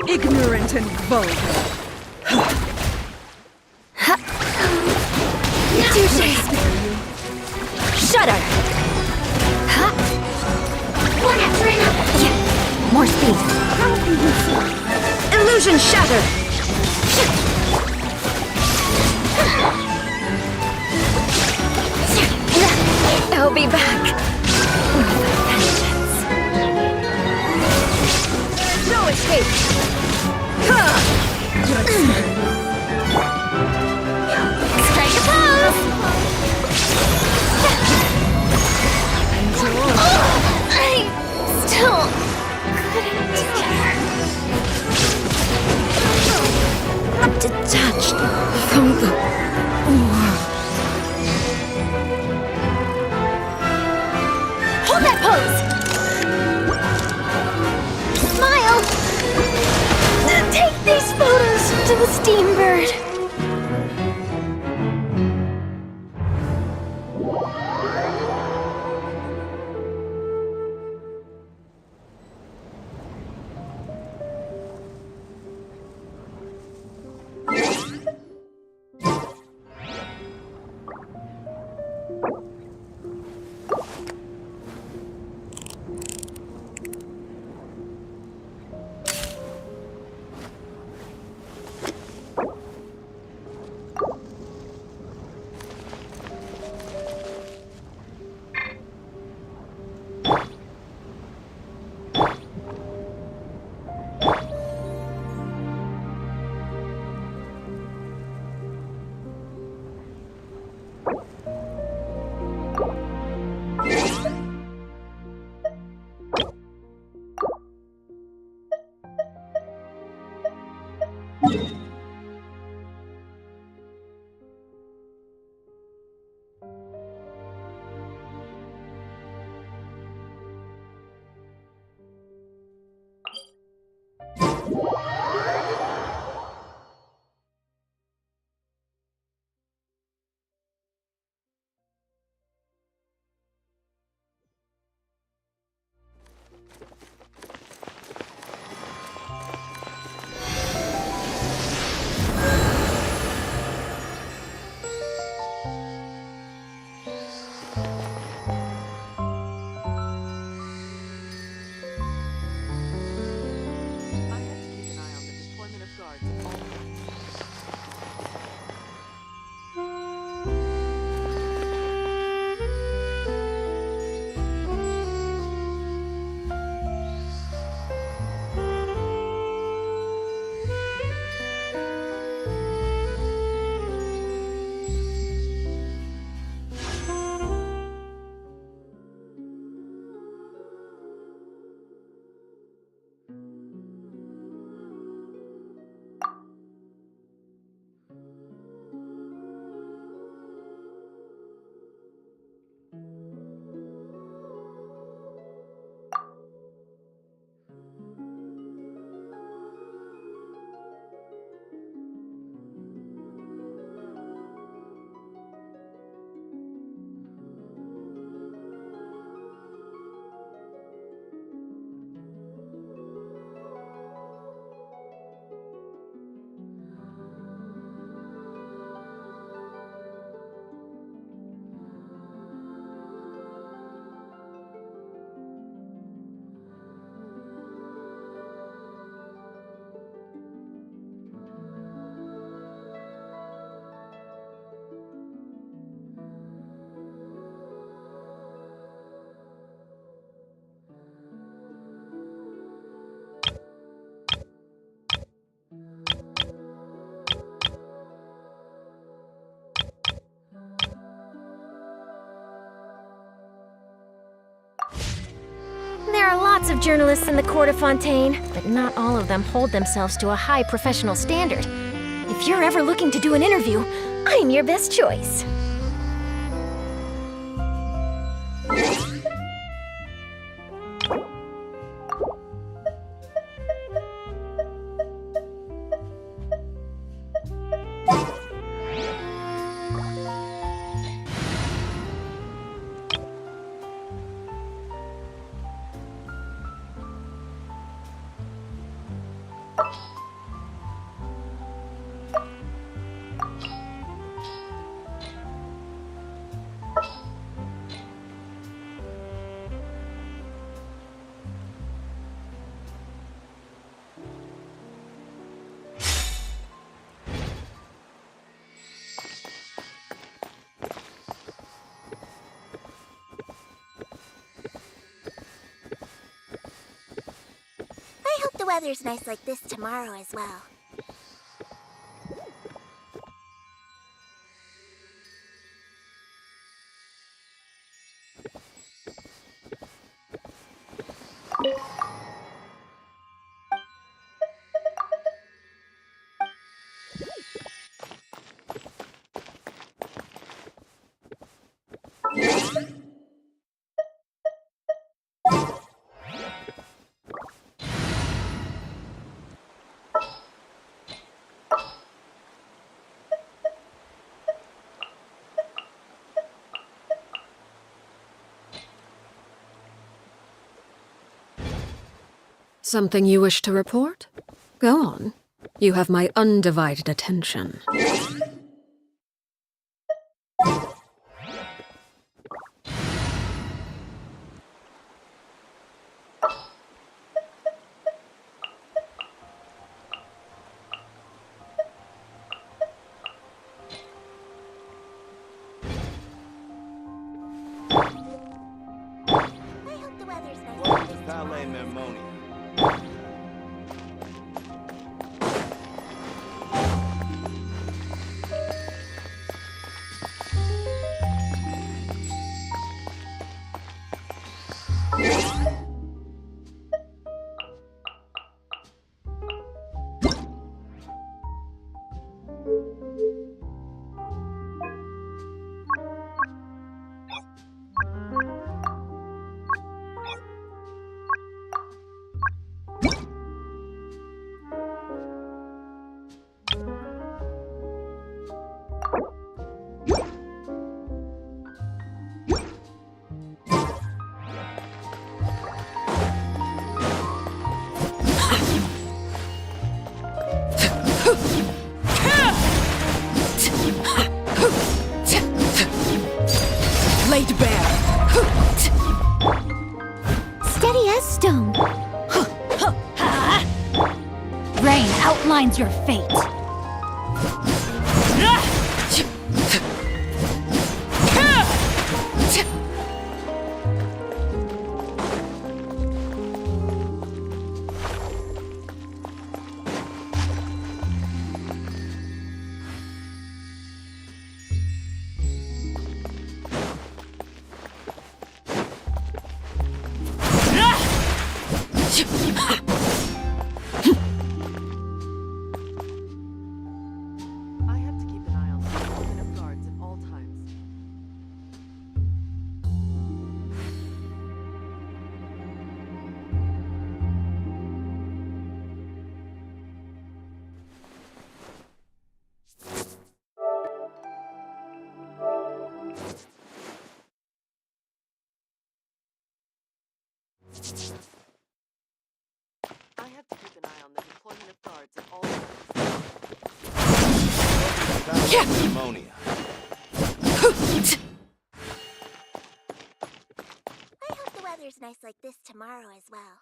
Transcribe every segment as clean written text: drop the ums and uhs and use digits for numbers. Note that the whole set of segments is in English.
Ignorant and vulgar. Touché! Shudder! One after another! Yeah. More speed. Illusion shatter! I'll be back. With a vengeance. There's no escape! Strike a pose! I still couldn't tell. I'm detached from the world. Hold that pose! Smile! Take these photos to the Steambird. lots of journalists in the court of Fontaine, but not all of them hold themselves to a high professional standard. If you're ever looking to do an interview, I'm your best choice. I hope the weather's nice like this tomorrow as well. Something you wish to report? Go on. You have my undivided attention. I hope the weather's nice like this tomorrow. Laid bare. Steady as stone. Rain outlines your fate. I have to keep an eye on the movement of guards at all times. I have to keep an eye on the deployment of guards at all times. I hope the weather's nice like this tomorrow as well.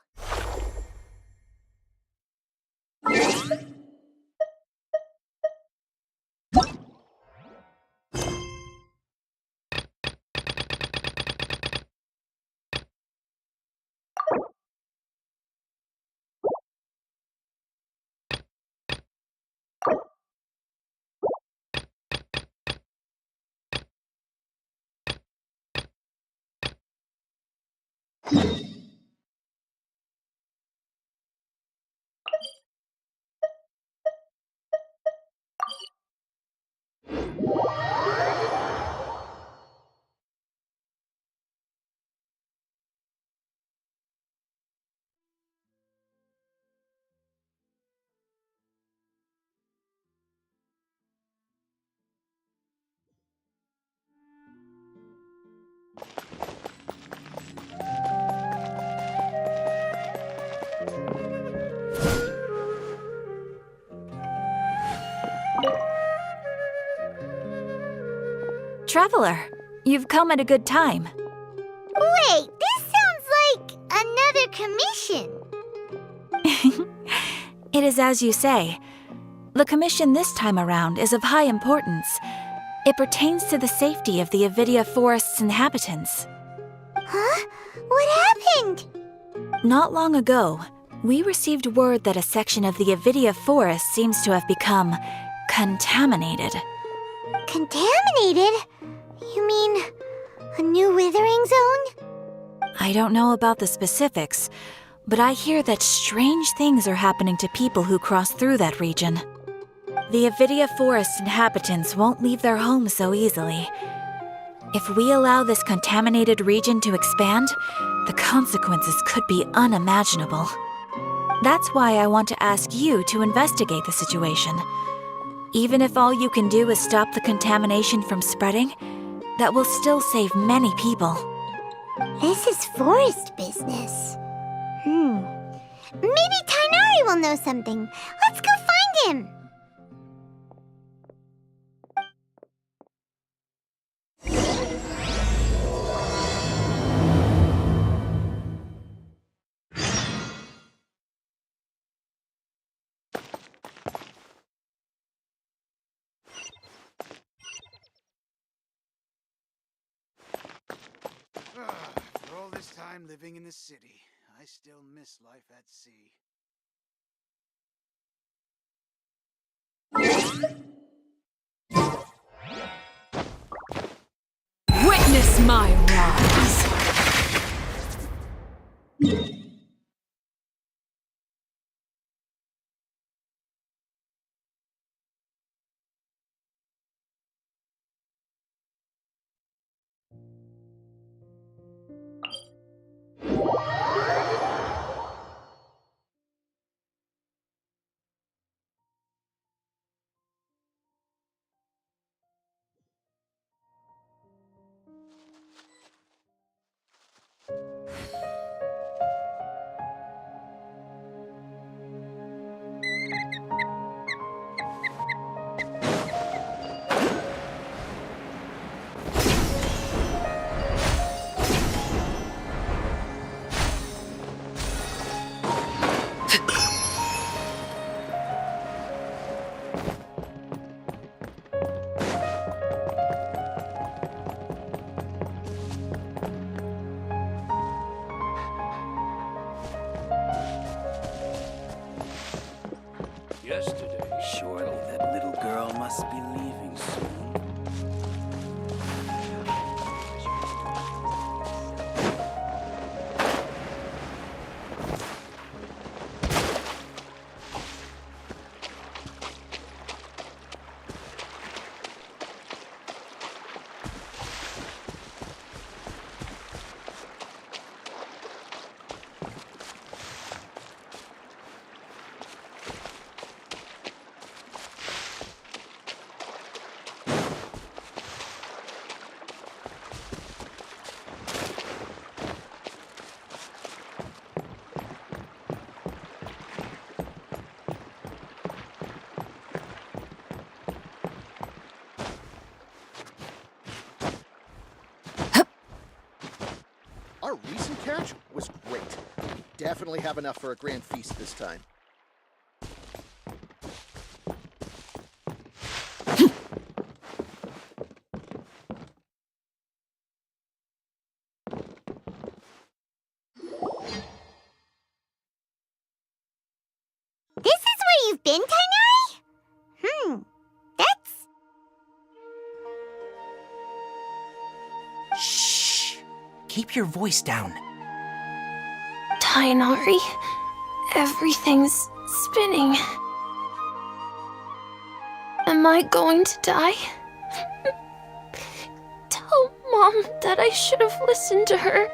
Traveler, you've come at a good time. Wait, this sounds like another commission. It is as you say. The commission this time around is of high importance. It pertains to the safety of the Avidia Forest's inhabitants. Huh? What happened? Not long ago, we received word that a section of the Avidia Forest seems to have become contaminated. Contaminated? You mean a new withering zone? I don't know about the specifics, but I hear that strange things are happening to people who cross through that region. The Avidia Forest inhabitants won't leave their homes so easily. If we allow this contaminated region to expand, the consequences could be unimaginable. That's why I want to ask you to investigate the situation. Even if all you can do is stop the contamination from spreading, that will still save many people. This is forest business. Maybe Tainari will know something. Let's go find him. For all this time living in the city, I still miss life at sea. Witness my rise! Yesterday. Surely that little girl must be leaving soon. Our recent catch was great. We definitely have enough for a grand feast this time. This is where you've been, Tainari? That's... Shh! Keep your voice down. Tainari, everything's spinning. Am I going to die? Tell Mom that I should have listened to her.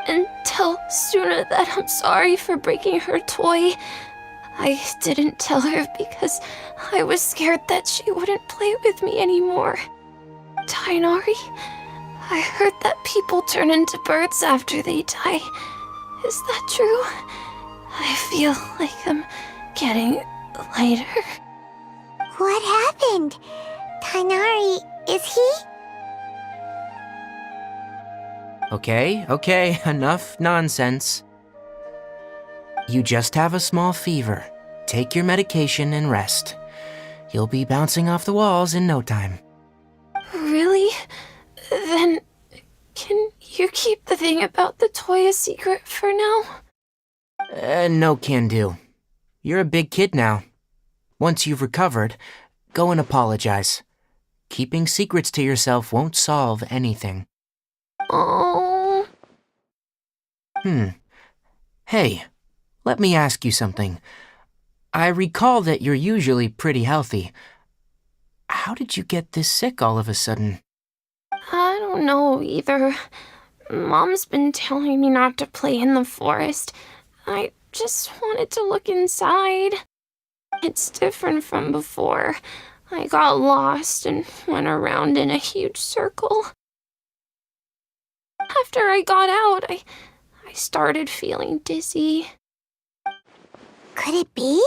And tell Suna that I'm sorry for breaking her toy. I didn't tell her because I was scared that she wouldn't play with me anymore. Tainari, I heard that people turn into birds after they die. Is that true? I feel like I'm getting lighter. What happened? Tainari, is he... Okay, enough nonsense. You just have a small fever. Take your medication and rest. You'll be bouncing off the walls in no time. Really? Then, can you keep the thing about the toy a secret for now? No can do. You're a big kid now. Once you've recovered, go and apologize. Keeping secrets to yourself won't solve anything. Oh. Hey, let me ask you something. I recall that you're usually pretty healthy. How did you get this sick all of a sudden? I don't know either. Mom's been telling me not to play in the forest. I just wanted to look inside. It's different from before. I got lost and went around in a huge circle. After I got out, I started feeling dizzy. Could it be?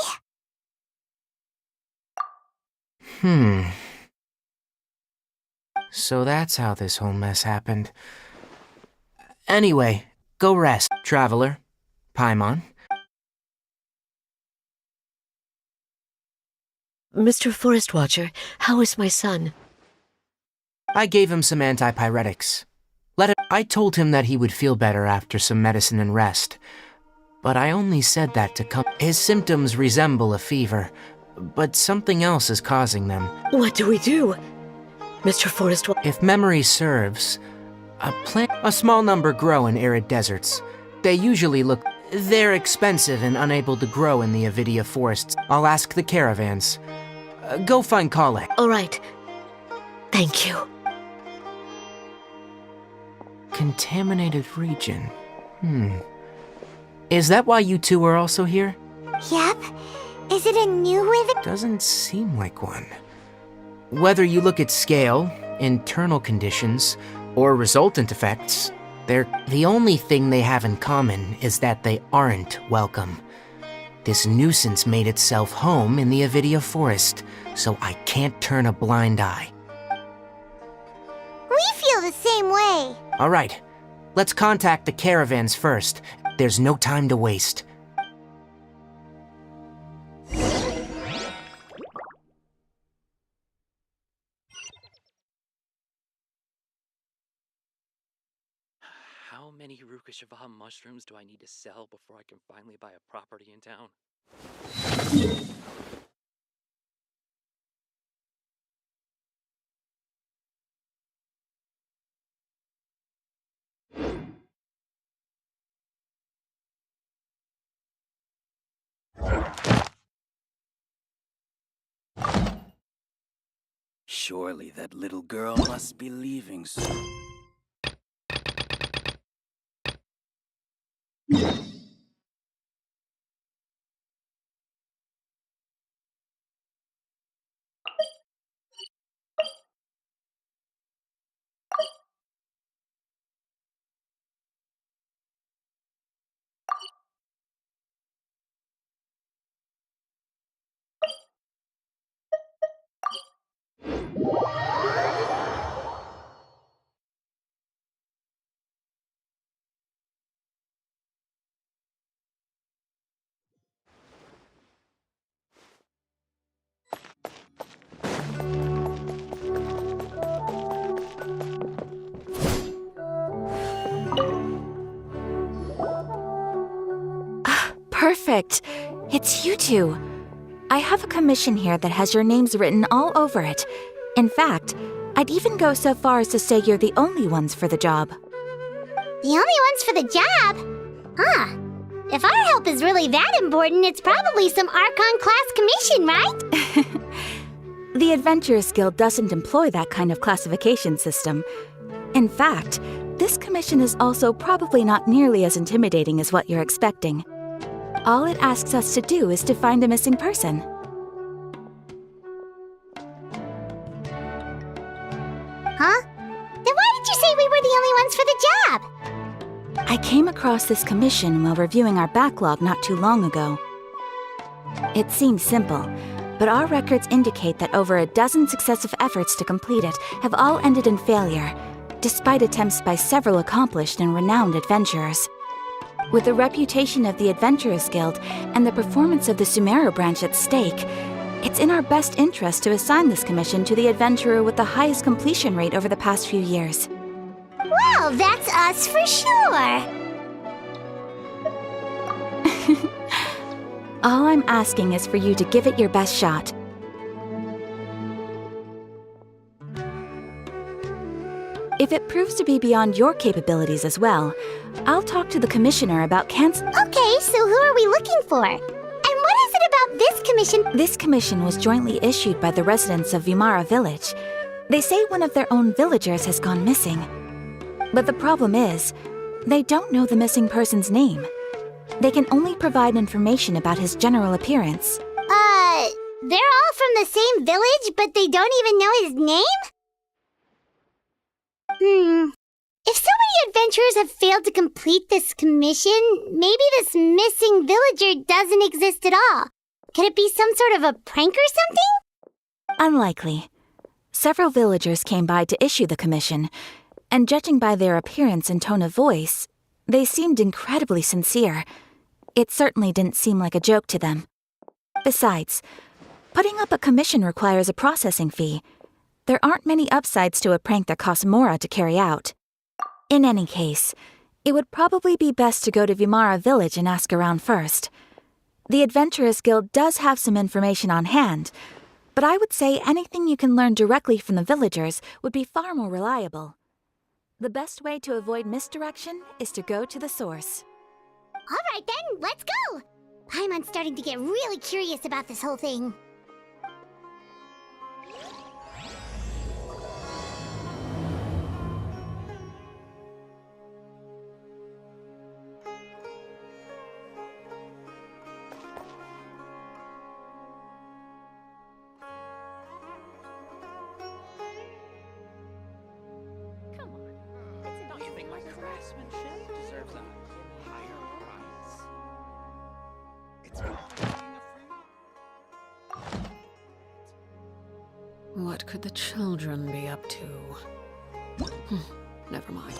So that's how this whole mess happened. Anyway, go rest, Traveler. Paimon. Mr. Forest Watcher, how is my son? I gave him some antipyretics. I told him that he would feel better after some medicine and rest. But I only said that to come. His symptoms resemble a fever, but something else is causing them. What do we do? Mr. Forest Watcher. If memory serves, a small number grow in arid deserts. They're expensive and unable to grow in the Avidia forests. I'll ask the caravans. Go find Kale. All right. Thank you. Contaminated region. Is that why you two are also here? Yep. Is it a new wither? Doesn't seem like one. Whether you look at scale, internal conditions, or resultant effects, the only thing they have in common is that they aren't welcome. This nuisance made itself home in the Avidia forest, so I can't turn a blind eye. We feel the same way. All right, let's contact the caravans first. There's no time to waste. How many Rukashava mushrooms do I need to sell before I can finally buy a property in town? Surely that little girl must be leaving soon. Perfect. It's you two. I have a commission here that has your names written all over it. In fact, I'd even go so far as to say you're the only ones for the job. The only ones for the job? Huh. If our help is really that important, it's probably some ARCHON class commission, right? The Adventurers Guild doesn't employ that kind of classification system. In fact, this commission is also probably not nearly as intimidating as what you're expecting. All it asks us to do is to find a missing person. Huh? Then why did you say we were the only ones for the job? I came across this commission while reviewing our backlog not too long ago. It seems simple, but our records indicate that over a dozen successive efforts to complete it have all ended in failure, despite attempts by several accomplished and renowned adventurers. With the reputation of the Adventurers Guild and the performance of the Sumeru branch at stake, it's in our best interest to assign this commission to the adventurer with the highest completion rate over the past few years. Well, that's us for sure. All I'm asking is for you to give it your best shot. If it proves to be beyond your capabilities as well, I'll talk to the commissioner about Okay, so who are we looking for? And what is it about this commission? This commission was jointly issued by the residents of Vimara Village. They say one of their own villagers has gone missing. But the problem is, they don't know the missing person's name. They can only provide information about his general appearance. They're all from the same village, but they don't even know his name? If so many adventurers have failed to complete this commission, maybe this missing villager doesn't exist at all. Could it be some sort of a prank or something? Unlikely. Several villagers came by to issue the commission, and judging by their appearance and tone of voice, they seemed incredibly sincere. It certainly didn't seem like a joke to them. Besides, putting up a commission requires a processing fee. There aren't many upsides to a prank that costs Mora to carry out. In any case, it would probably be best to go to Vimara Village and ask around first. The Adventurers Guild does have some information on hand, but I would say anything you can learn directly from the villagers would be far more reliable. The best way to avoid misdirection is to go to the source. All right then, let's go! I'm starting to get really curious about this whole thing. Don't you think my craftsmanship deserves a higher price? It's all being a free. What could the children be up to? Never mind.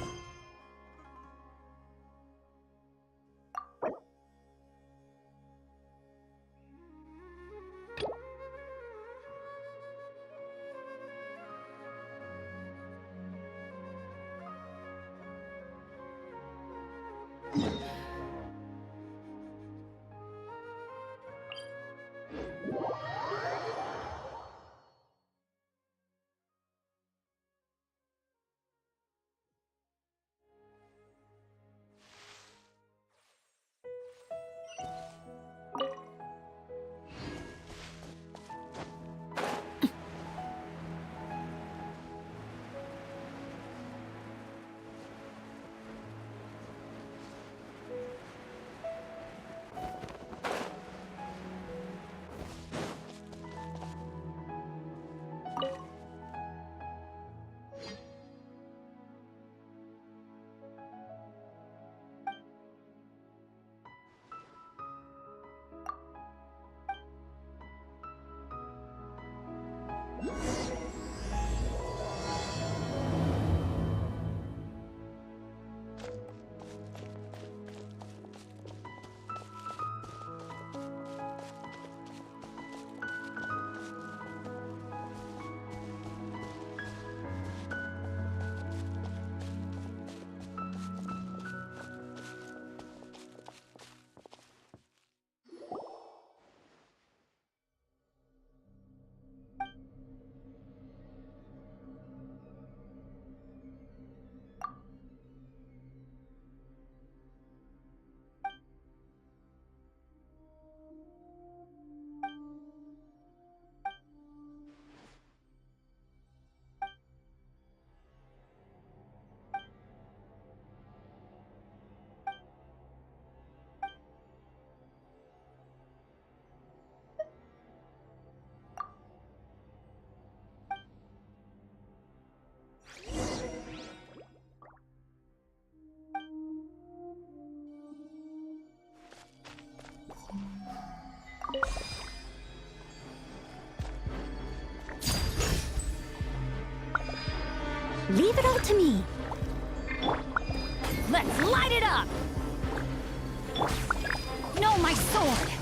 Leave it all to me. Let's light it up! No, my sword!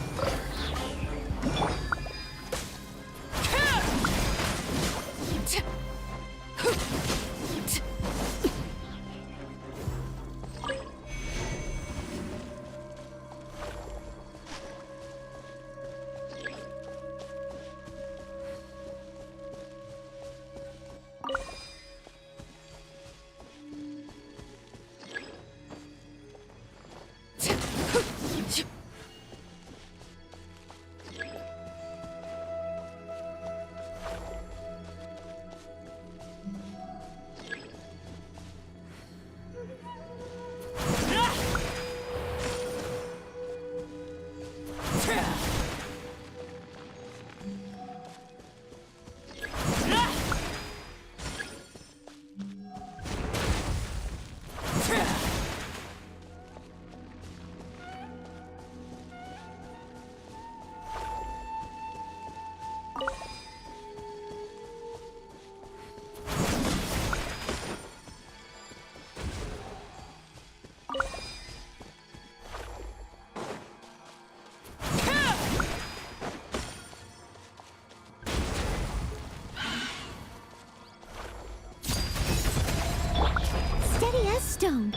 Steady as stone.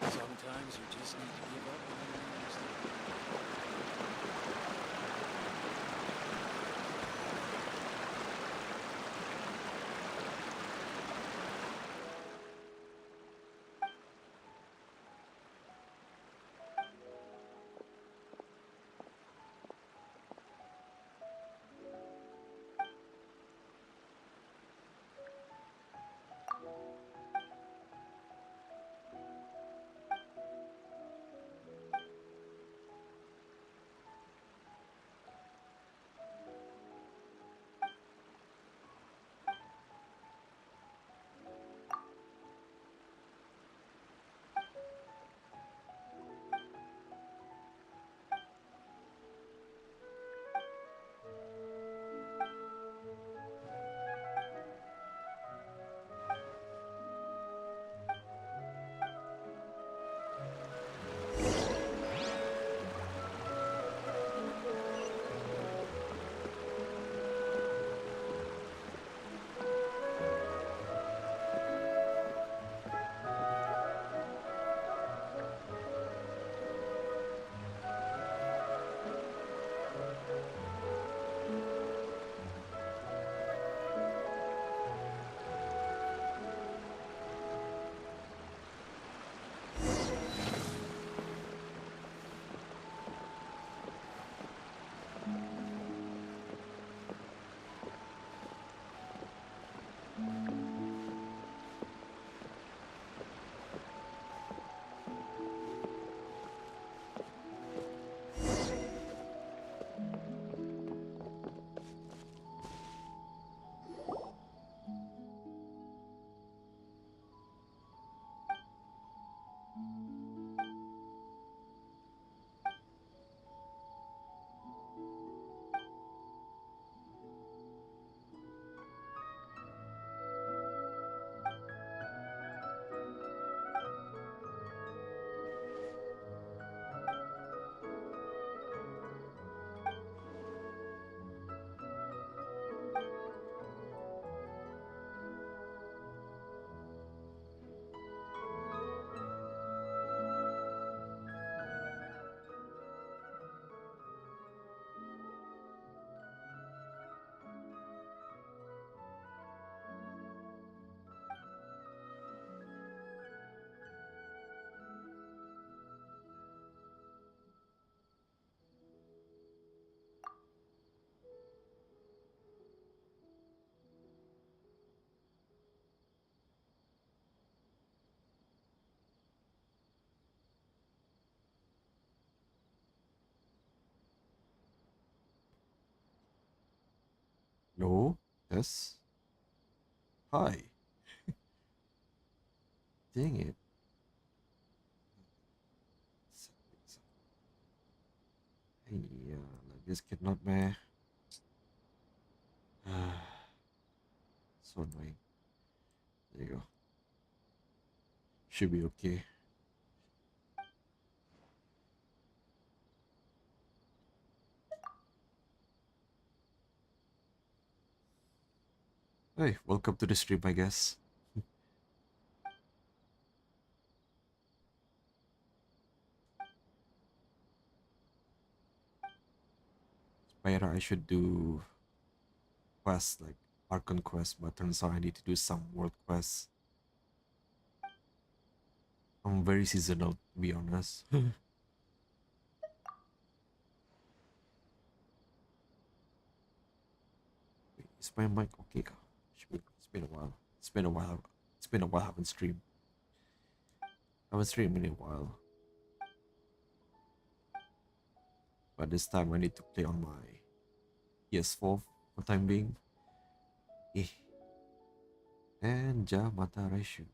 Sometimes you just need to give up on your instinct. No, yes. Hi. Dang it. Hey, like this cannot man. So annoying. There you go. Should be okay. Hey, welcome to the stream, I guess. Spider, I should do quests like Archon quest, but turns out I need to do some world quests. I'm very seasonal, to be honest. Is my mic okay? It's been a while. It's been a while. It's been a while. I haven't streamed. I haven't streamed in a while. But this time I need to play on my PS4 for the time being. Eh. And ja mata ratio.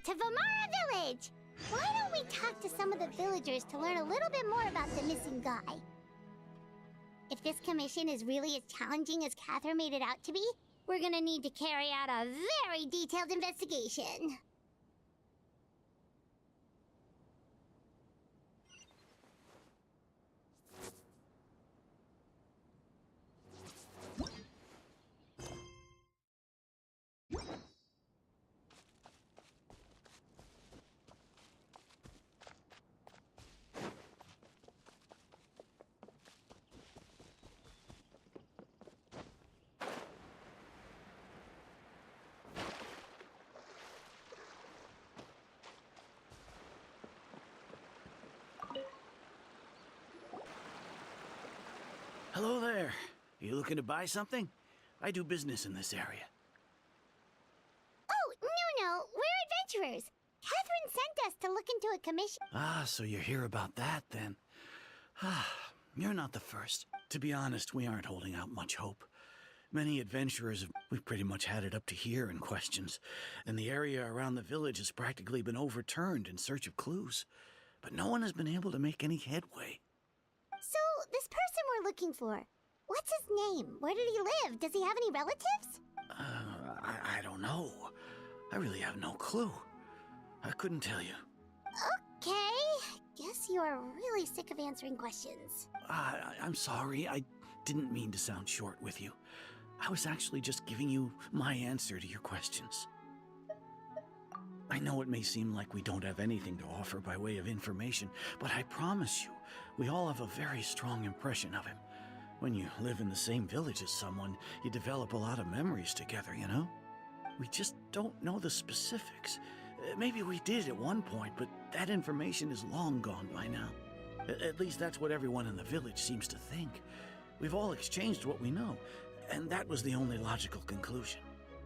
to Vamara Village! Why don't we talk to some of the villagers to learn a little bit more about the missing guy? If this commission is really as challenging as Catherine made it out to be, we're gonna need to carry out a very detailed investigation. Hello there. You looking to buy something? I do business in this area. Oh, no, we're adventurers. Catherine sent us to look into a commission. Ah, so you're here about that, then. Ah, you're not the first. To be honest, we aren't holding out much hope. Many adventurers, we've pretty much had it up to here in questions, and the area around the village has practically been overturned in search of clues. But no one has been able to make any headway. So, this person we're looking for, what's his name? Where did he live? Does he have any relatives? I don't know. I really have no clue. I couldn't tell you. Okay, guess you are really sick of answering questions. I'm sorry. I didn't mean to sound short with you. I was actually just giving you my answer to your questions. I know it may seem like we don't have anything to offer by way of information, but I promise you, we all have a very strong impression of him. When you live in the same village as someone, you develop a lot of memories together, you know? We just don't know the specifics. Maybe we did at one point, but that information is long gone by now. At least that's what everyone in the village seems to think. We've all exchanged what we know, and that was the only logical conclusion.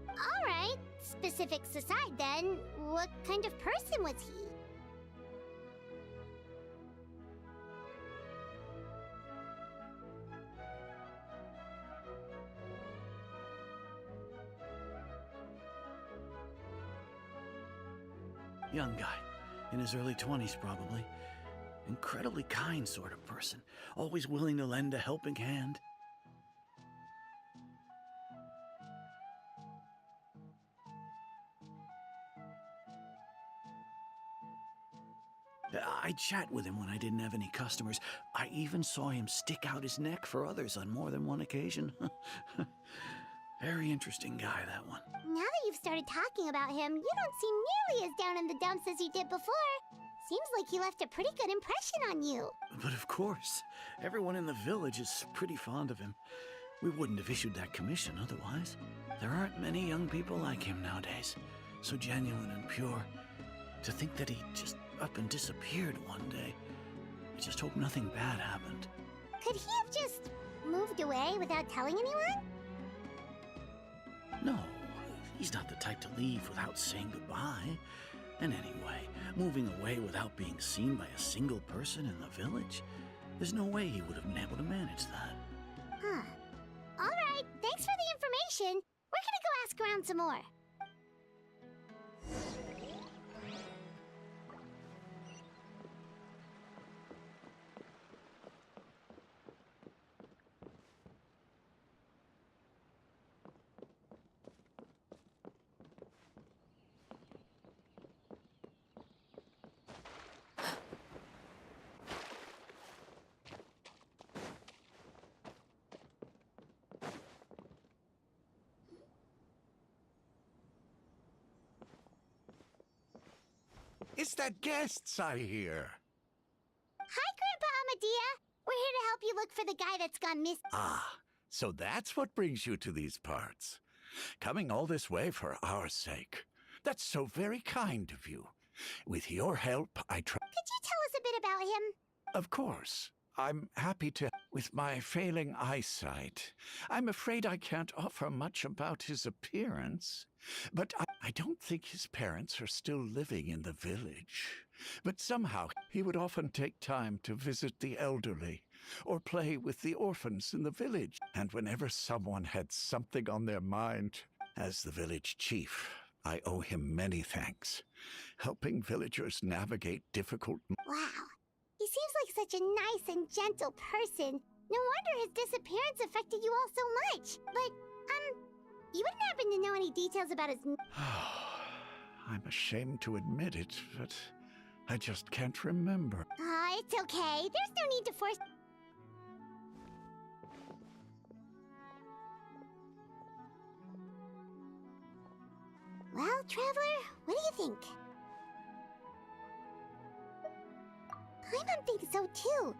All right, specifics aside then, what kind of person was he? Young guy, in his early 20s probably. Incredibly kind sort of person, always willing to lend a helping hand. I'd chat with him when I didn't have any customers. I even saw him stick out his neck for others on more than one occasion. Very interesting guy, that one. Now that you've started talking about him, you don't seem nearly as down in the dumps as you did before. Seems like he left a pretty good impression on you. But of course, everyone in the village is pretty fond of him. We wouldn't have issued that commission otherwise. There aren't many young people like him nowadays. So genuine and pure. To think that he just up and disappeared one day. I just hope nothing bad happened. Could he have just moved away without telling anyone? No, he's not the type to leave without saying goodbye. And anyway, moving away without being seen by a single person in the village, there's no way he would have been able to manage that. Huh. All right, thanks for the information. We're gonna go ask around some more. It's that guests I hear. Hi, Grandpa Amadea. We're here to help you look for the guy that's gone missing. Ah, so that's what brings you to these parts. Coming all this way for our sake. That's so very kind of you. With your help, I try. Could you tell us a bit about him? Of course. I'm happy to. With my failing eyesight, I'm afraid I can't offer much about his appearance. But I don't think his parents are still living in the village. But somehow he would often take time to visit the elderly or play with the orphans in the village. And whenever someone had something on their mind, as the village chief, I owe him many thanks. Helping villagers navigate difficult... Wow. He seems like such a nice and gentle person. No wonder his disappearance affected you all so much. But, you wouldn't happen to know any details about his... I'm ashamed to admit it, but I just can't remember. It's okay. There's no need to force... Well, Traveler, what do you think? Paimon thinks so too.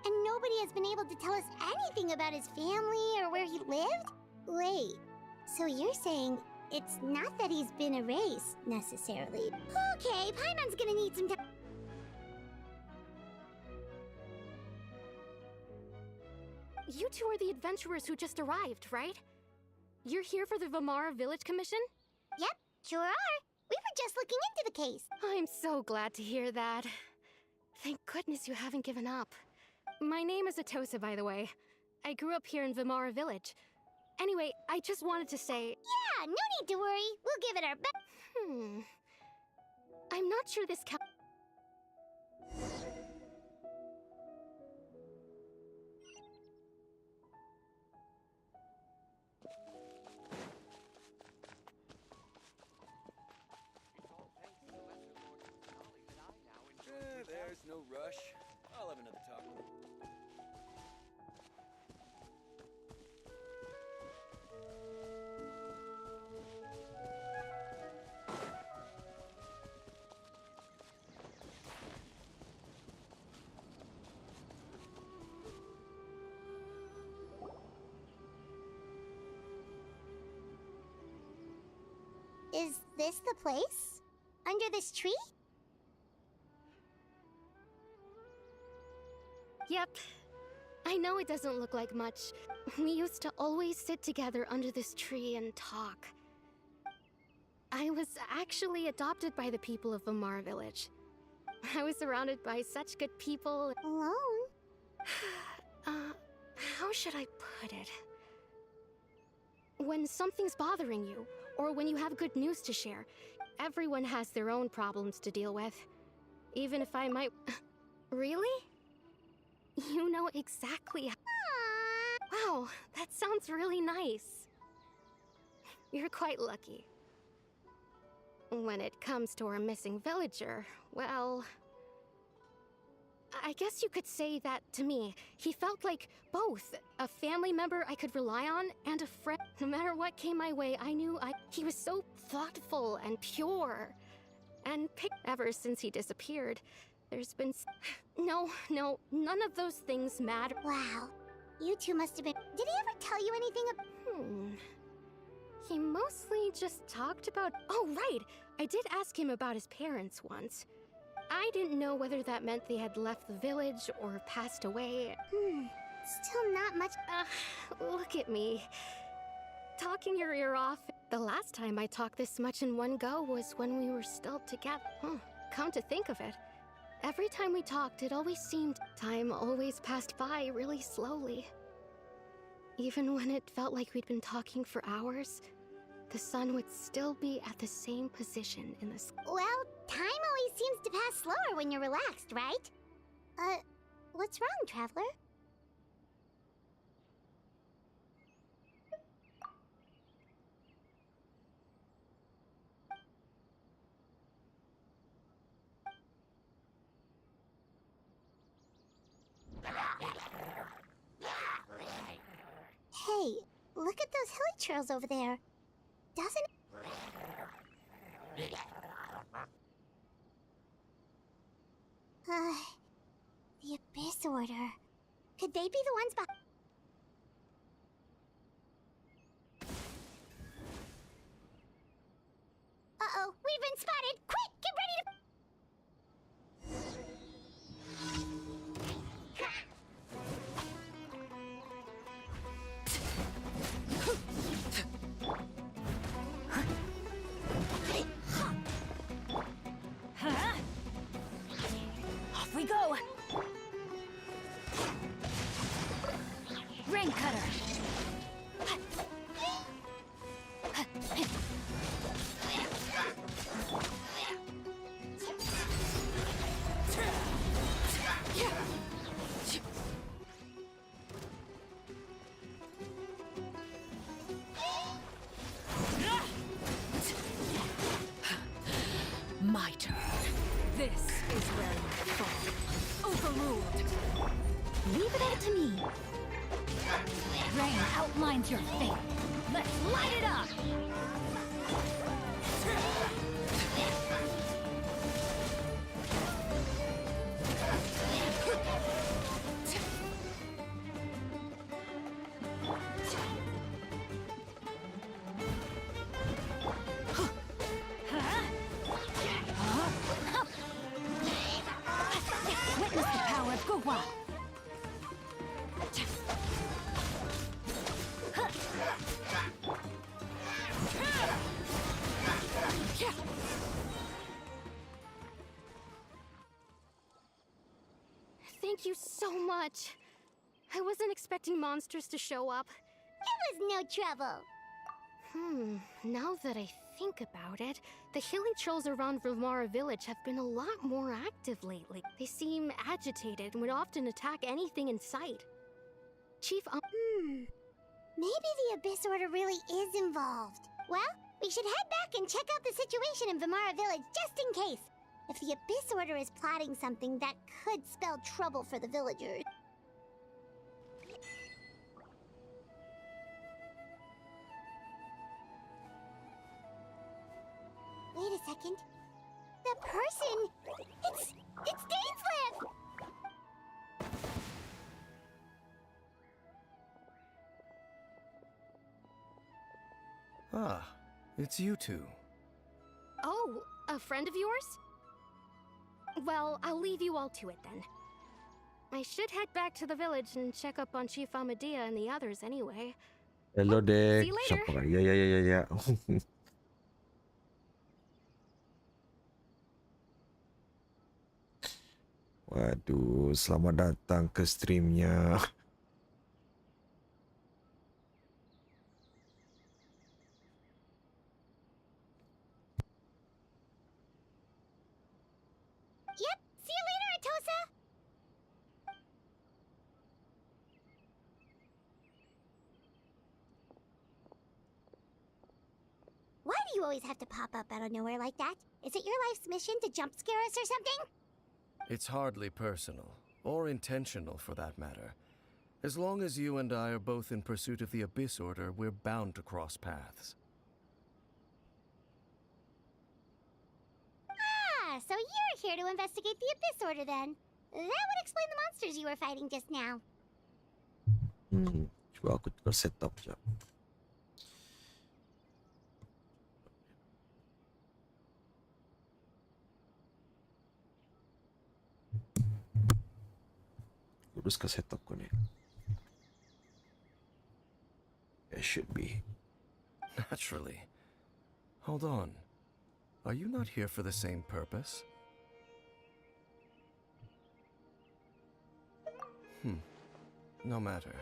And nobody has been able to tell us anything about his family or where he lived? Wait, so you're saying it's not that he's been erased, necessarily. Okay, Paimon's gonna need some time. You two are the adventurers who just arrived, right? You're here for the Vamara Village Commission? Yep, sure are. We were just looking into the case. I'm so glad to hear that. Thank goodness you haven't given up. My name is Atosa, by the way. I grew up here in Vamara Village. Anyway, I just wanted to say... Yeah, no need to worry. We'll give it our best. I'm not sure this There's no rush. I'll have another talk. Is this the place? Under this tree? Yep. I know it doesn't look like much. We used to always sit together under this tree and talk. I was actually adopted by the people of Vamara Village. I was surrounded by such good people. Alone? How should I put it? When something's bothering you, or when you have good news to share, everyone has their own problems to deal with. Even if I might... Really? You know exactly how... Wow, that sounds really nice. You're quite lucky. When it comes to our missing villager, well... I guess you could say that to me. He felt like both. A family member I could rely on, and a friend. No matter what came my way, I knew he was so thoughtful and pure. And ever since he disappeared, there's been... No, none of those things matter. Wow. You two must have been... Did he ever tell you anything about... He mostly just talked about... Oh, right! I did ask him about his parents once. I didn't know whether that meant they had left the village or passed away. Still not much... Look at me. Talking your ear off. The last time I talked this much in one go was when we were still together. Come to think of it, every time we talked, it always seemed time always passed by really slowly. Even when it felt like we'd been talking for hours, the sun would still be at the same position in the sky. Well, time always seems to pass slower when you're relaxed, right? What's wrong, Traveler? Hey, look at those hilly trails over there. Doesn't... The Abyss Order. Could they be the ones behind... Uh-oh, we've been spotted! Quick, get ready to... Off we go! fighter. This is where you fall. Overruled. Leave it up to me. Rain outlines your fate. Let's light it up! Witness the power of Guhua. Thank you so much. I wasn't expecting monsters to show up. It was no trouble. Now that I think about it, the hilly trolls around Vimara village have been a lot more active lately. They seem agitated and would often attack anything in sight. Chief, Maybe the Abyss Order really is involved. Well, we should head back and check out the situation in Vimara village just in case. If the Abyss Order is plotting something that could spell trouble for the villagers. Wait a second. That person! It's Dainsleif! Ah, it's you two. Oh, a friend of yours? Well, I'll leave you all to it then. I should head back to the village and check up on Chief Amadea and the others anyway. Hello, Dek. See you later. Siapa kali? Ya. Waduh, selamat datang ke streamnya. Yep, see you later, Atosa! Why do you always have to pop up out of nowhere like that? Is it your life's mission to jump scare us or something? It's hardly personal, or intentional for that matter. As long as you and I are both in pursuit of the Abyss Order, we're bound to cross paths. Ah, so you're here to investigate the Abyss Order then. That would explain the monsters you were fighting just now. Coba aku tukar setup jap. Luruskan setup kau ni. It should be. Naturally. Hold on. Are you not here for the same purpose? No matter.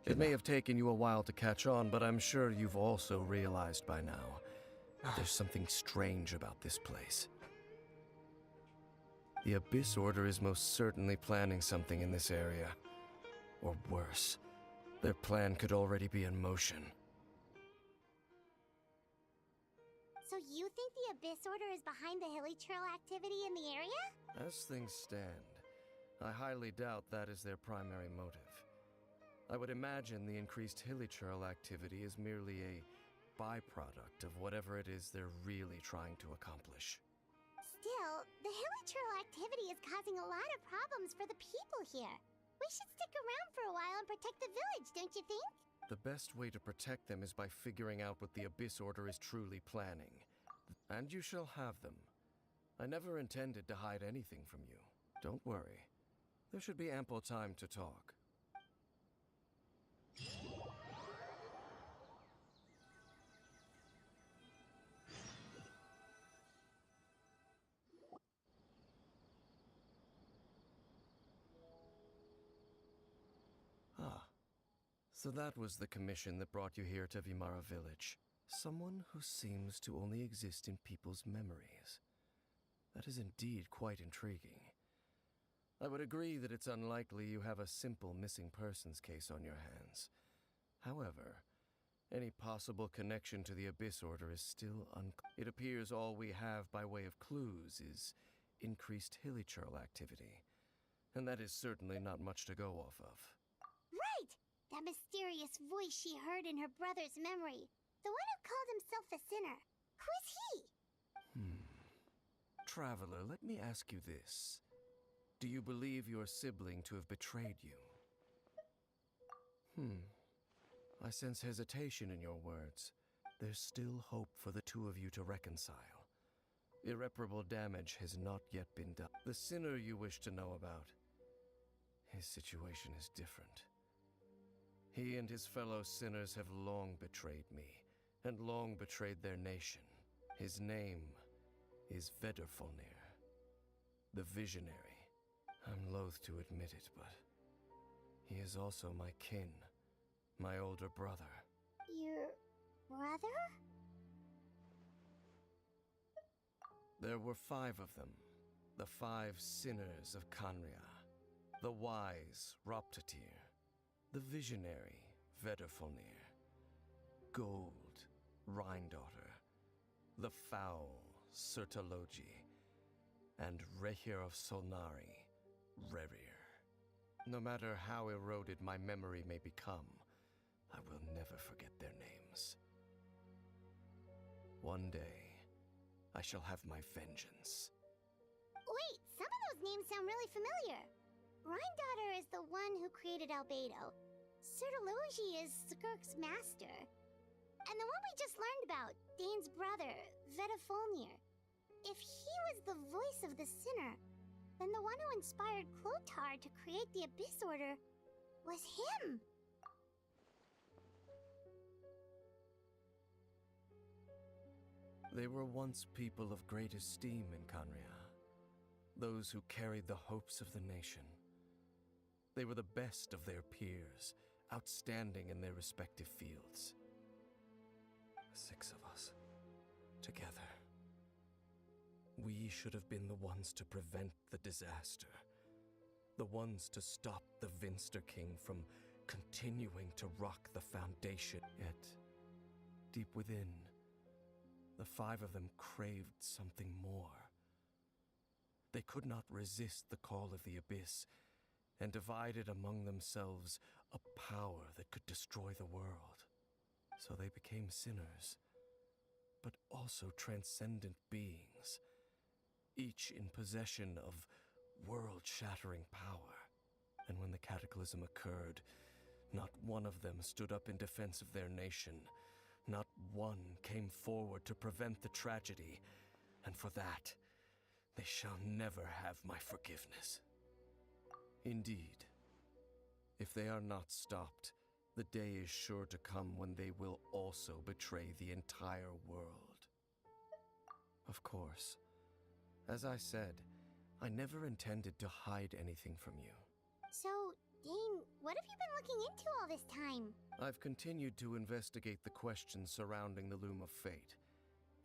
It may have taken you a while to catch on, but I'm sure you've also realized by now there's something strange about this place. The Abyss Order is most certainly planning something in this area. Or worse, their plan could already be in motion. So you think the Abyss Order is behind the hilly trail activity in the area? As things stand, I highly doubt that is their primary motive. I would imagine the increased hilly trail activity is merely a byproduct of whatever it is they're really trying to accomplish. Still, the hilly trail activity is causing a lot of problems for the people here. We should stick around for a while and protect the village, don't you think? The best way to protect them is by figuring out what the Abyss Order is truly planning. And you shall have them. I never intended to hide anything from you. Don't worry. There should be ample time to talk. So that was the commission that brought you here to Vimara village. Someone who seems to only exist in people's memories. That is indeed quite intriguing. I would agree that it's unlikely you have a simple missing persons case on your hands. However, Any possible connection to the Abyss Order is still unclear. It appears all we have by way of clues is increased hilichurl activity, and that is certainly not much to go off of. Right! That mysterious voice she heard in her brother's memory. The one who called himself a sinner. Who is he? Traveler, let me ask you this. Do you believe your sibling to have betrayed you? I sense hesitation in your words. There's still hope for the two of you to reconcile. Irreparable damage has not yet been done. The sinner you wish to know about, his situation is different. He and his fellow sinners have long betrayed me, and long betrayed their nation. His name is Vedrfolnir, the Visionary. I'm loath to admit it, but he is also my kin, my older brother. Your brother? There were 5 of them, the 5 sinners of Kanria. The wise Roptatir, the visionary Vedrfolnir, Gold Rhindaughter, the foul Sertalogi, and Rehir of Solnari, Rerir. No matter how eroded my memory may become, I will never forget their names. One day, I shall have my vengeance. Wait, some of those names sound really familiar. Rhindaughter is the one who created Albedo. Sertalogi is Skirk's master. And the one we just learned about, Dane's brother, Vedrfolnir. If he was the voice of the sinner, then the one who inspired Clothar to create the Abyss Order was him. They were once people of great esteem in Kanria, those who carried the hopes of the nation. They were the best of their peers, outstanding in their respective fields. 6 of us, together. We should have been the ones to prevent the disaster, the ones to stop the Vinster King from continuing to rock the foundation. Yet, deep within, the 5 of them craved something more. They could not resist the call of the Abyss, and divided among themselves a power that could destroy the world. So they became sinners, but also transcendent beings, each in possession of world-shattering power. And when the cataclysm occurred, not one of them stood up in defense of their nation. Not one came forward to prevent the tragedy, and for that, they shall never have my forgiveness. Indeed, if they are not stopped, the day is sure to come when they will also betray the entire world. Of course, as I said, I never intended to hide anything from you. So, Dane, what have you been looking into all this time? I've continued to investigate the questions surrounding the Loom of Fate.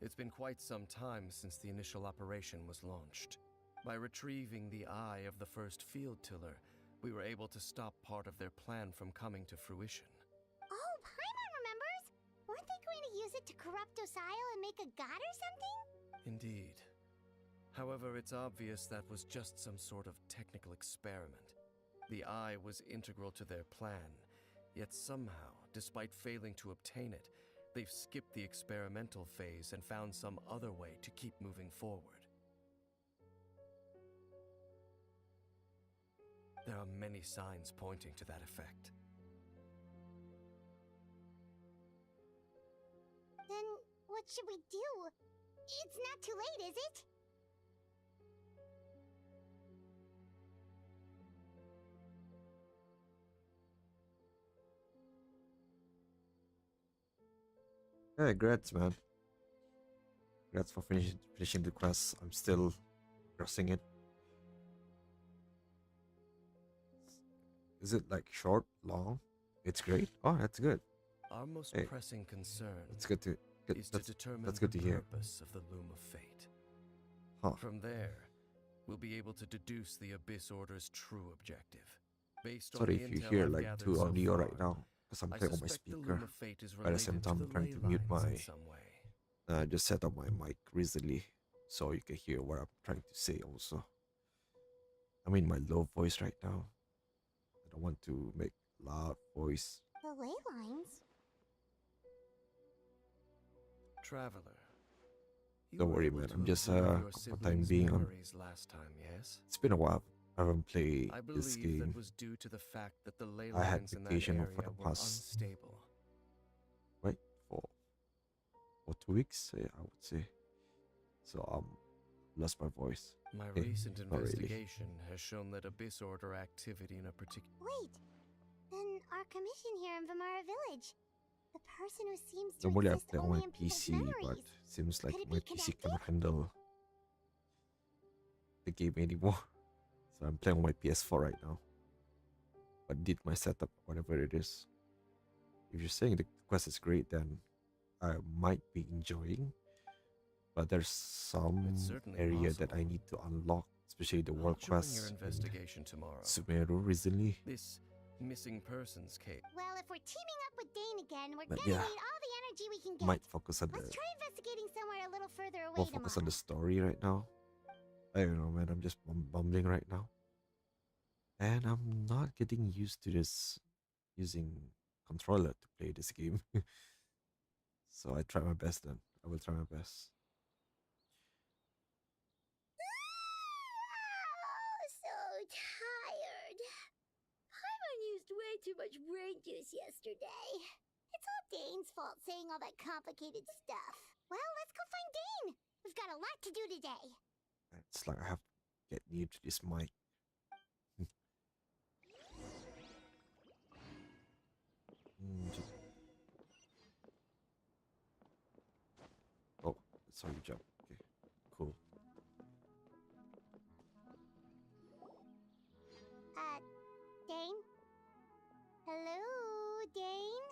It's been quite some time since the initial operation was launched. By retrieving the eye of the first field tiller, we were able to stop part of their plan from coming to fruition. Oh, Paimon remembers! Weren't they going to use it to corrupt Osile and make a god or something? Indeed. However, it's obvious that was just some sort of technical experiment. The eye was integral to their plan, yet somehow, despite failing to obtain it, they've skipped the experimental phase and found some other way to keep moving forward. There are many signs pointing to that effect. Then what should we do? It's not too late, is it? Yeah, congrats, man. Congrats for finishing the quest. I'm still crossing it. Is it like short, long? It's great. Oh, that's good. Our most pressing concern That's good to is to determine that's good the to hear. purpose of the Loom of Fate. Huh. From there, we'll be able to deduce the Abyss Order's true objective. Based on Sorry the if you intel hear I've like gathered 2 so audio far, right now. because I'm I playing on my suspect the speaker. Loom of Fate is At the same related time, to I'm the trying ley to mute lines in my. some way. Just set up my mic recently so you can hear what I'm trying to say. Also, I'm in my low voice right now. I don't want to make loud voice. The ley lines? Traveler, you Don't were worry, able man. to I'm just observe your for time siblings' being on. memories last time, yes? It's been a while. I haven't played I this believe that game. was due to the fact that the ley I had lines in that vacation area for the were past unstable. right for 2 weeks. Yeah, I would say. So lost my voice. My Okay, recent not really. investigation has shown that Abyss Order activity in a particular... Wait, then our commission here in Vamara Village. The person who seems to Normally I exist play on only my in people's PC, memories. but seems like Could it my be PC connected? cannot handle the game anymore. So I'm playing on my PS4 right now. But did my setup, whatever it is. If you're saying the quest is great, then I might be enjoying. But there's some certainly area that I possible. need to unlock, especially the I'll world join quest your in investigation tomorrow. Sumeru recently. This missing persons case. Well, if we're teaming up with Dane again, we're But gonna yeah, need all the energy we can get. might focus on Let's the try investigating somewhere a little further away more focus on tomorrow. the story right now. I don't know, man. I'm just bumbling right now, and I'm not getting used to this using controller to play this game. So I try my best. Then I will try my best. So tired. Paimon used way too much brain juice yesterday. It's all Dane's fault saying all that complicated stuff. Well, let's go find Dane. We've got a lot to do today. It's like I have to get near to this mic. Oh, that's how you jump. Okay, cool. Dane? Hello, Dane?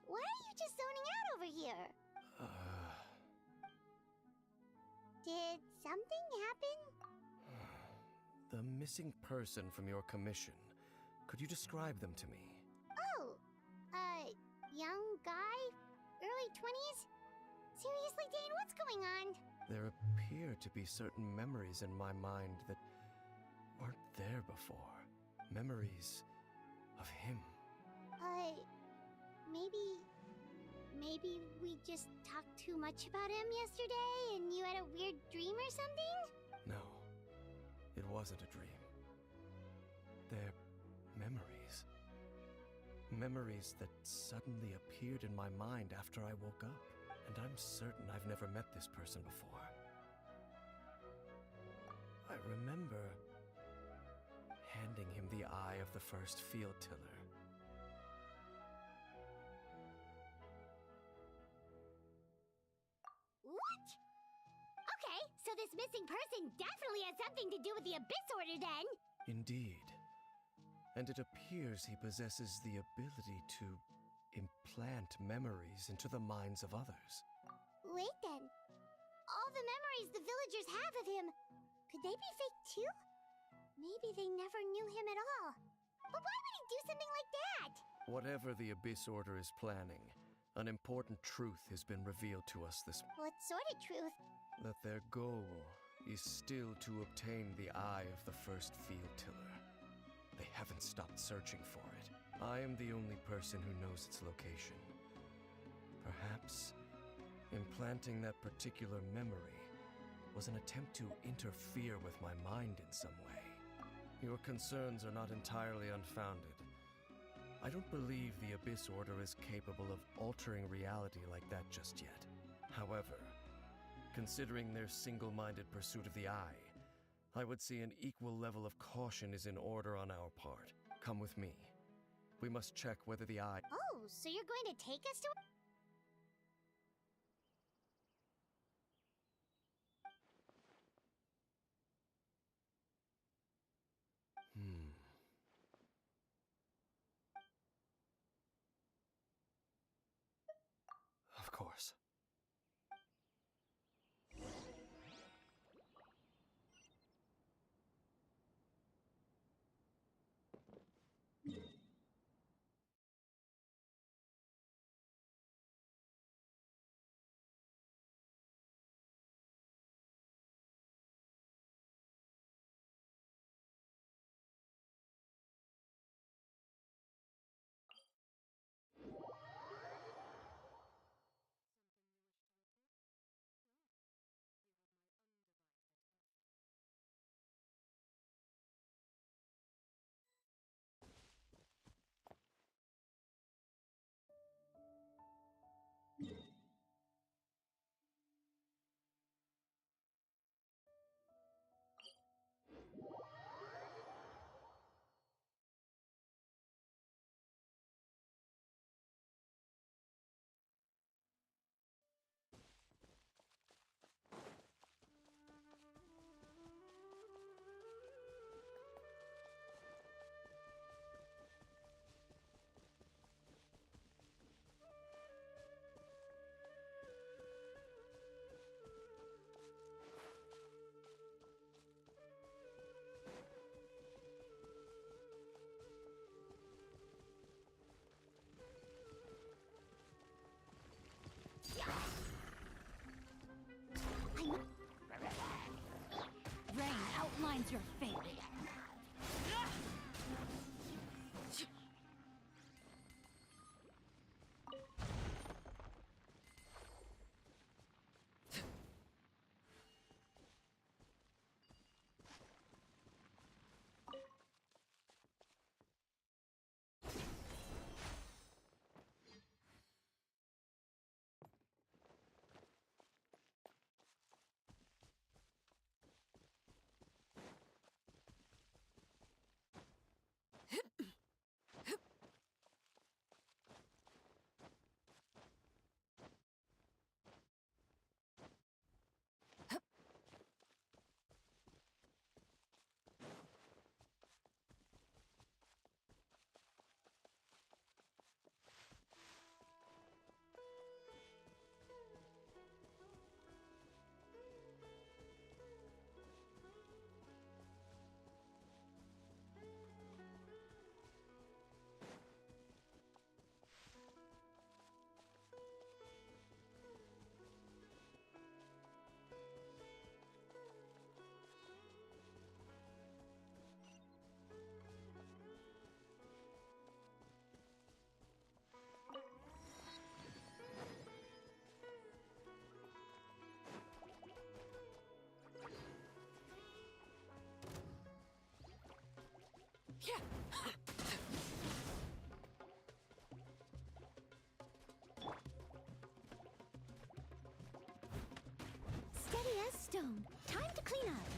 Why are you just zoning out over here? Did something happen? The missing person from your commission. Could you describe them to me? Oh, young guy? Early 20s? Seriously, Dane, what's going on? There appear to be certain memories in my mind that weren't there before. Memories of him. Maybe we just talked too much about him yesterday and you had a weird dream or something? No, it wasn't a dream. They're memories. Memories that suddenly appeared in my mind after I woke up. And I'm certain I've never met this person before. I remember handing him the eye of the first field tiller. What? Okay, so this missing person definitely has something to do with the Abyss Order then! Indeed. And it appears he possesses the ability to implant memories into the minds of others. Wait then. All the memories the villagers have of him, could they be fake too? Maybe they never knew him at all. But why would he do something like that? Whatever the Abyss Order is planning, an important truth has been revealed to us this What sort of truth? that their goal is still to obtain the eye of the first field tiller. They haven't stopped searching for it. I am the only person who knows its location. Perhaps implanting that particular memory was an attempt to interfere with my mind in some way. Your concerns are not entirely unfounded. I don't believe the Abyss Order is capable of altering reality like that just yet. However, considering their single-minded pursuit of the eye, I would say an equal level of caution is in order on our part. Come with me. We must check whether the eye... Oh, so you're going to take us to... Of course. outlines your fate. Steady as stone. Time to clean up.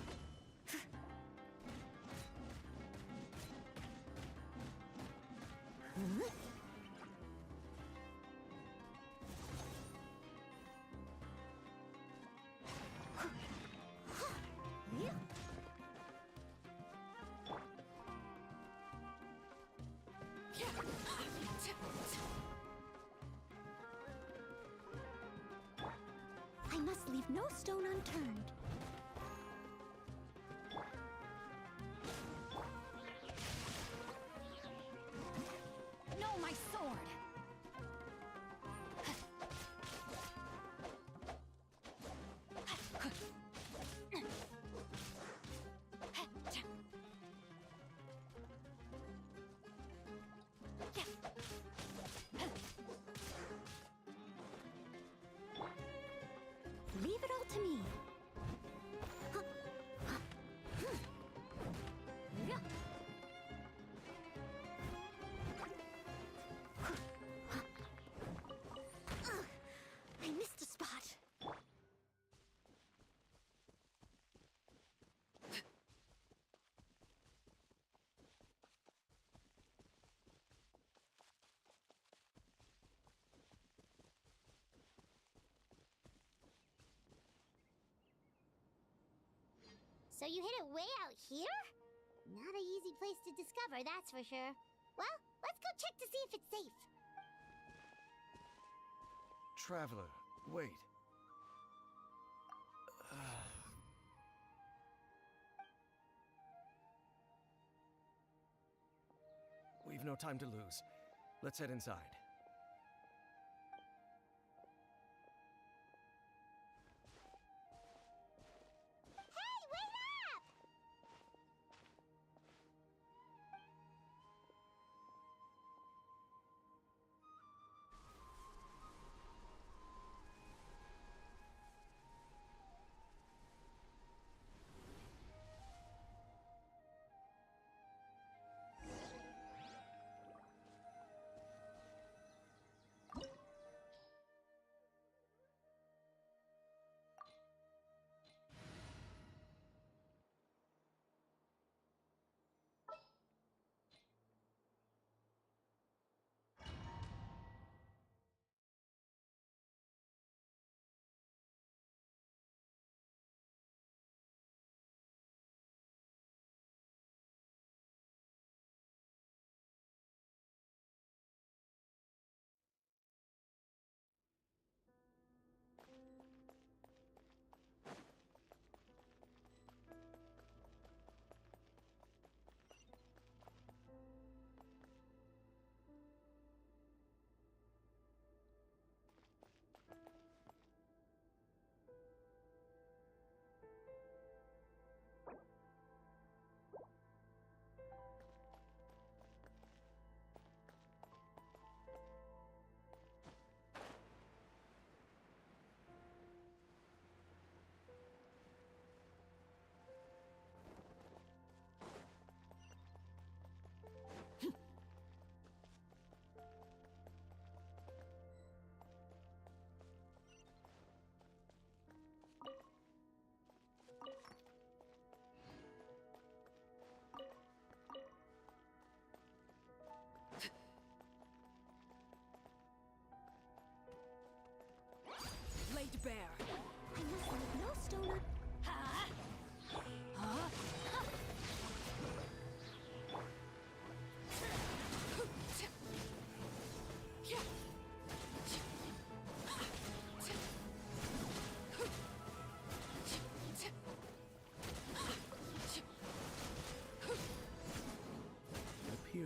Huh? I must leave no stone unturned. No, my sword! Leave it all to me. I missed a spot. So you hid it way out here? Not an easy place to discover, that's for sure. Well, let's go check to see if it's safe. Traveler, wait. We've no time to lose. Let's head inside. Hey, wait up!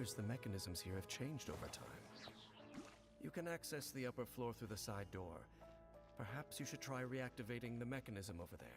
appears the mechanisms here have changed over time. You can access the upper floor through the side door. Perhaps you should try reactivating the mechanism over there.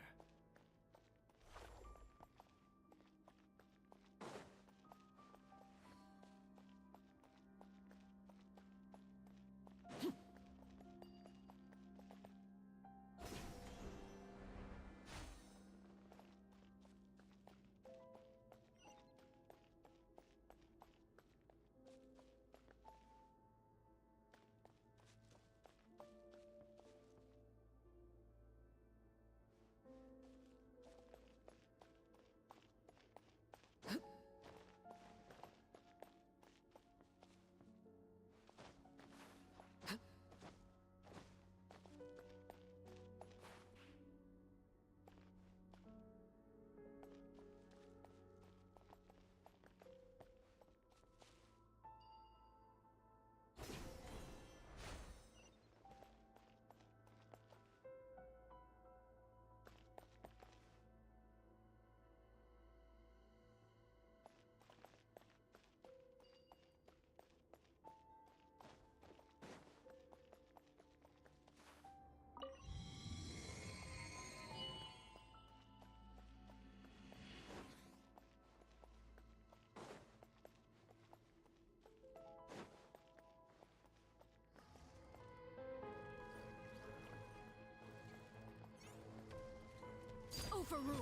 Overruled.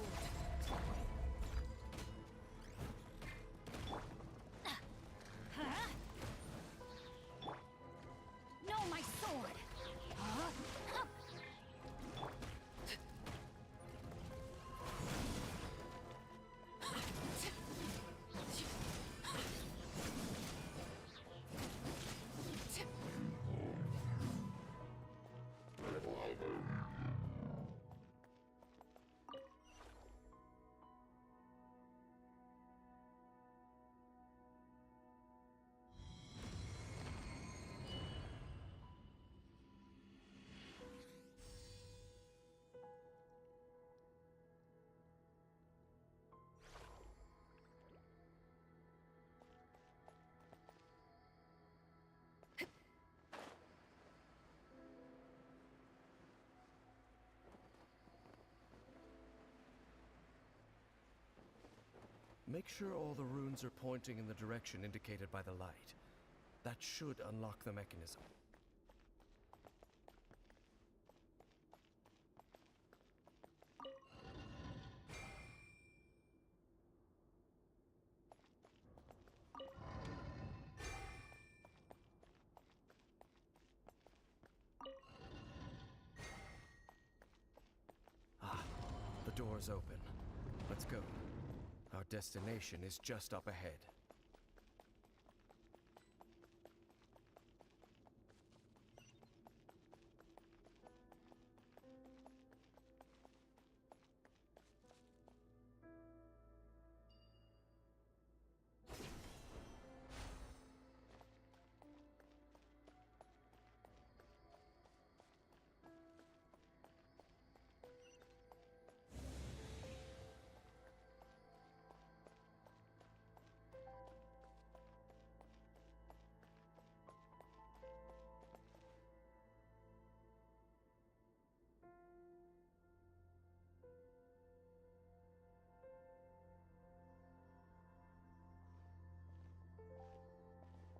Huh? No, my sword. Huh? Make sure all the runes are pointing in the direction indicated by the light. That should unlock the mechanism. Ah, the door's open. Let's go. Our destination is just up ahead.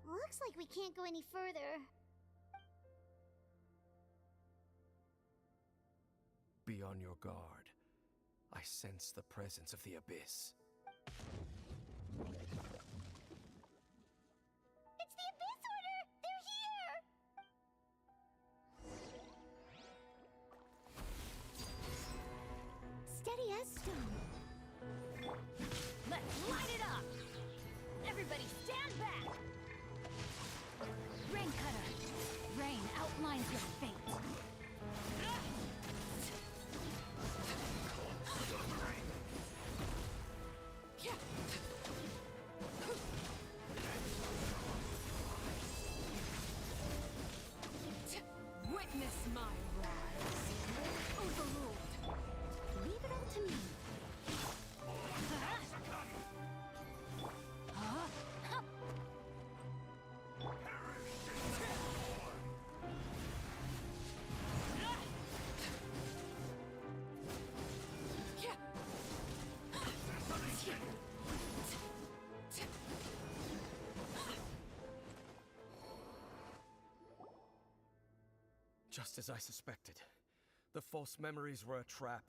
Looks like we can't go any further. Be on your guard. I sense the presence of the abyss. It's the Abyss Order! They're here! Steady as stone. Let's light it up! Everybody stand back! Rain Cutter! Rain outlines your fate. Yeah. Just as I suspected. The false memories were a trap.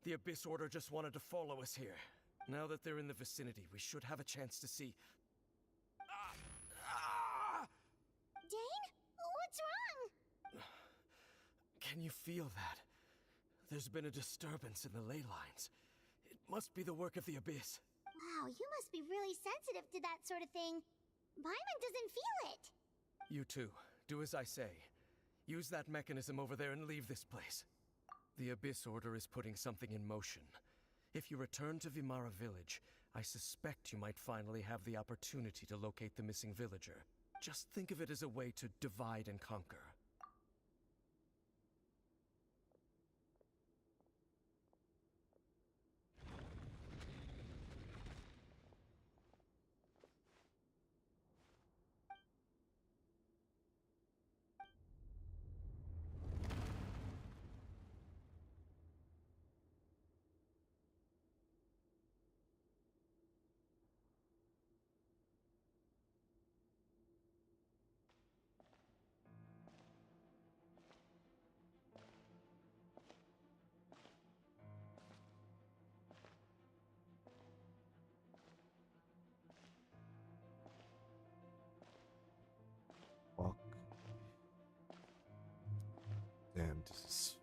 The Abyss Order just wanted to follow us here. Now that they're in the vicinity, we should have a chance to see... Dane? What's wrong? Can you feel that? There's been a disturbance in the ley lines. It must be the work of the Abyss. Wow, you must be really sensitive to that sort of thing. Paimon doesn't feel it. You too. Do as I say. Use that mechanism over there and leave this place. The Abyss Order is putting something in motion. If you return to Vimara Village, I suspect you might finally have the opportunity to locate the missing villager. Just think of it as a way to divide and conquer. Fuck. Damn, this is...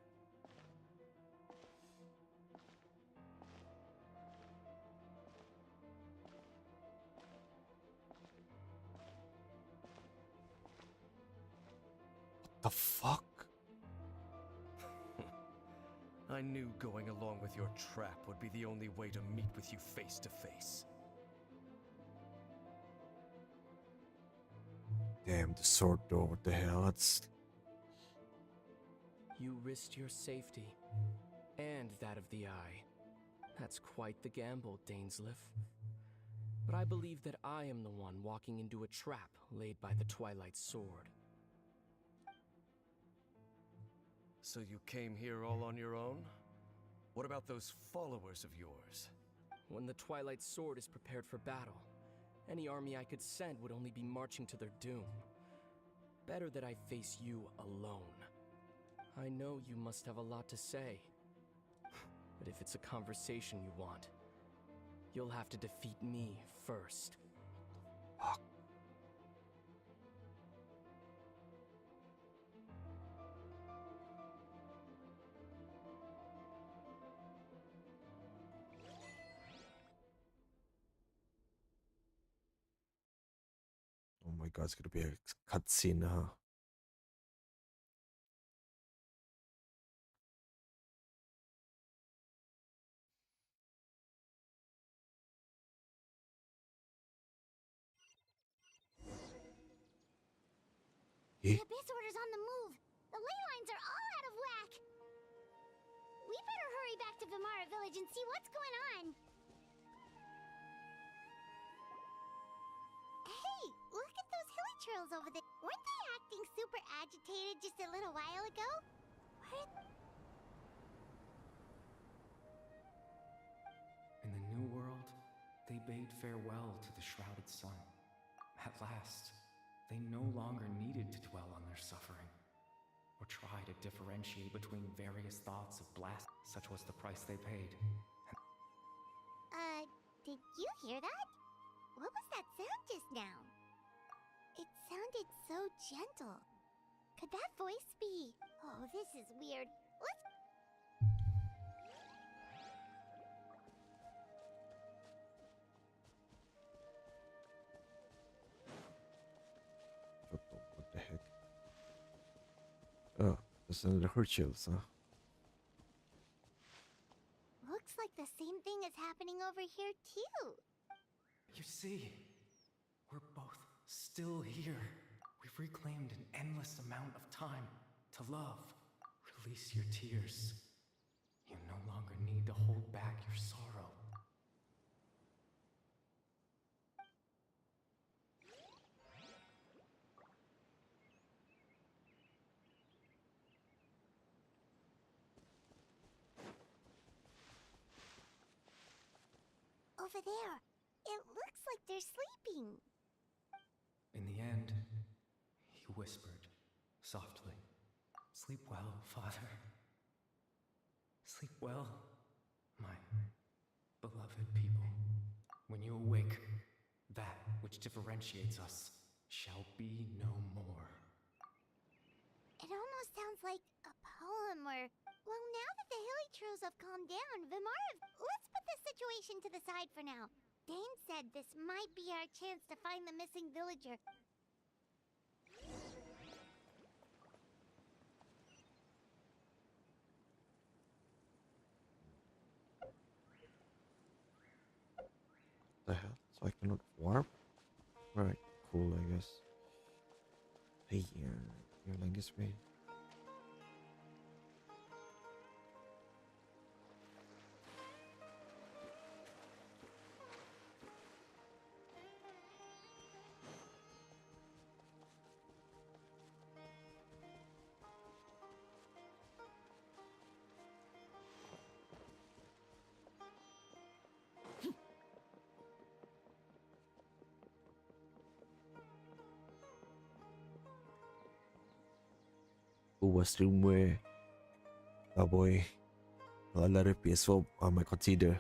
What the fuck? I knew going along with your trap would be the only way to meet with you face to face. Damn, the sword door, what the hell? That's... You risked your safety, and that of the Eye. That's quite the gamble, Dainsleif. But I believe that I am the one walking into a trap laid by the Twilight Sword. So you came here all on your own? What about those followers of yours? When the Twilight Sword is prepared for battle, any army I could send would only be marching to their doom. Better that I face you alone. I know you must have a lot to say. But if it's a conversation you want, you'll have to defeat me first. Fuck. Oh my god, it's gonna be a cutscene, huh? The Abyss Order's on the move. The ley lines are all out of whack. We better hurry back to Vimara Village and see what's going on. Hey, look at those hilly trails over there. Weren't they acting super agitated just a little while ago? In the New World, they bade farewell to the shrouded sun. At last, they no longer needed to dwell on their suffering, or try to differentiate between various thoughts of blast. Such was the price they paid. Did you hear that? What was that sound just now? It sounded so gentle. Could that voice be... Oh, this is weird. Let's... What the heck? Oh, there's another Herschels, huh? Looks like the same thing is happening over here, too. You see, we're both still here. We've reclaimed an endless amount of time to love. Release your tears. You no longer need to hold back your sorrow. Over there. It looks like they're sleeping. In the end, he whispered, softly, Sleep well, Father. Sleep well, my beloved people. When you awake, that which differentiates us shall be no more. It almost sounds like a poem or... Well, now that the hilly churls have calmed down, let's put this situation to the side for now. Dane said this might be our chance to find the missing villager. The hell? So I cannot warp? Alright, cool, I guess. Hey, you're like this way. Who was stream where oh boy a lot of PS4 I might consider.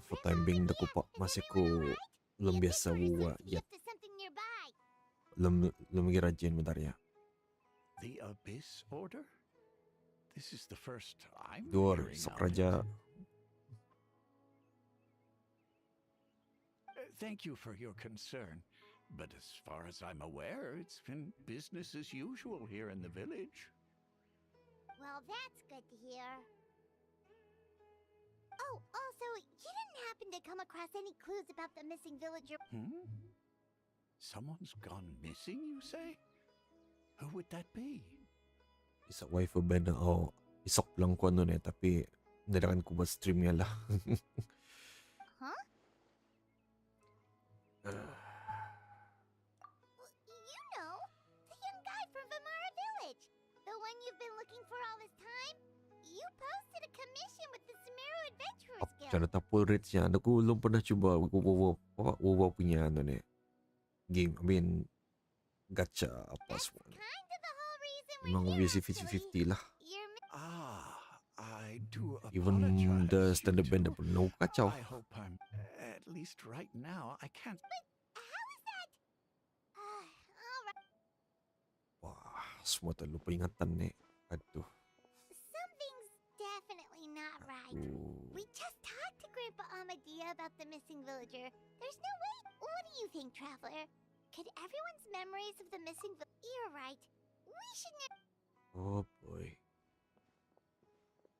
For time being dako pa masih ko belum biasa buat yet. Belum rajin bentar ya. The Abyss Order? This is the first I'm Dur hearing sok of it. raja. Thank you for your concern, but as far as I'm aware, it's been business as usual here in the village. Well, that's good to hear. Oh, also, you didn't happen to come across any clues about the missing villager? Someone's gone missing, you say? Who would that be? Isa waifu ba na isok lang ko nun tapi nirakan ko ba stream niya lah. Huh? You know, the young guy from Vimara Village. The one you've been looking for all this time. You posted a commission with the Sumeru Adventurers Guild. Cara tapul rate siya. Aku belum pernah cuba WoW punya game. I mean, gacha apa semua. Memang obviously 50-50 lah. I do Even apologize. the standard band pun no kacau. I hope I'm... At least right now, I can't... Wah, semua terlupa ingatan ni. Aduh. Something's definitely not right. We just talked to Grandpa Amadia about the missing villager. There's no way. What do you think, Traveler? Could everyone's memories of the missing You're right. We should Oh boy.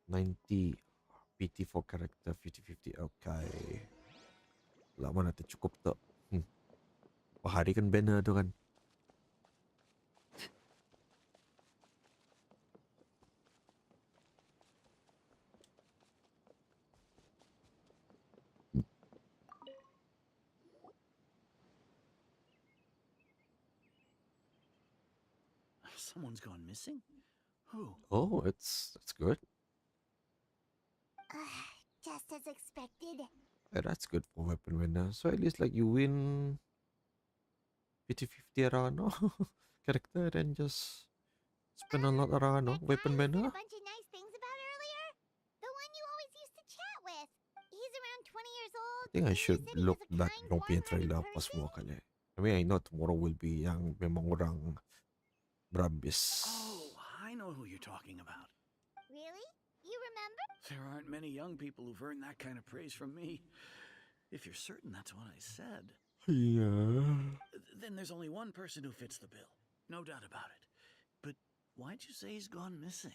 90 PT for character 50-50. Okay. Lama nanti cukup tak? Hari kan banner tu kan. Someone's gone missing? Who? Oh, that's good. Just as expected. Yeah, that's good for weapon winner. So at least like you win 50-50 around character and just spend a lot around weapon winner. A bunch of nice things about earlier. The one you always used to chat with. He's around 20 years old. I think I should look back ng trailer pas mo kali. I mean, I know tomorrow will be yang memang orang Brabis. Oh, I know who you're talking about. Really? You remember? There aren't many young people who've earned that kind of praise from me. If you're certain that's what I said. Yeah. Then there's only one person who fits the bill. No doubt about it. But why'd you say he's gone missing?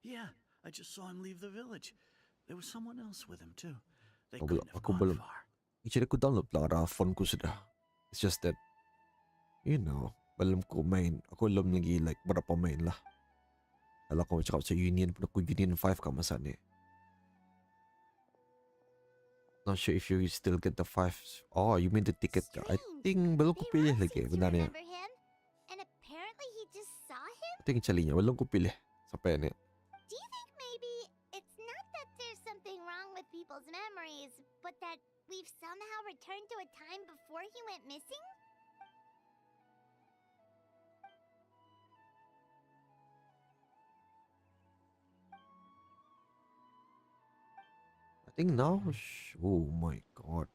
Yeah, I just saw him leave the village. There was someone else with him too. They couldn't have gone far. Actually, aku download lang phone ko sudah. It's just that, you know, belum ko main. Ako alam lagi like berapa main lah. Kalau kau cakap sa Union, pun aku Union 5 ka masa ni. Not sure if you still get the 5. Oh, you mean the ticket ka? I think belum ko pilih lagi benarnya. And apparently he just saw him? I think actually nya belum ko pilih sampai ni. Do you think maybe it's not that there's something wrong with people people's memories, but that we've somehow returned to a time before he went missing? I think now. Oh my god.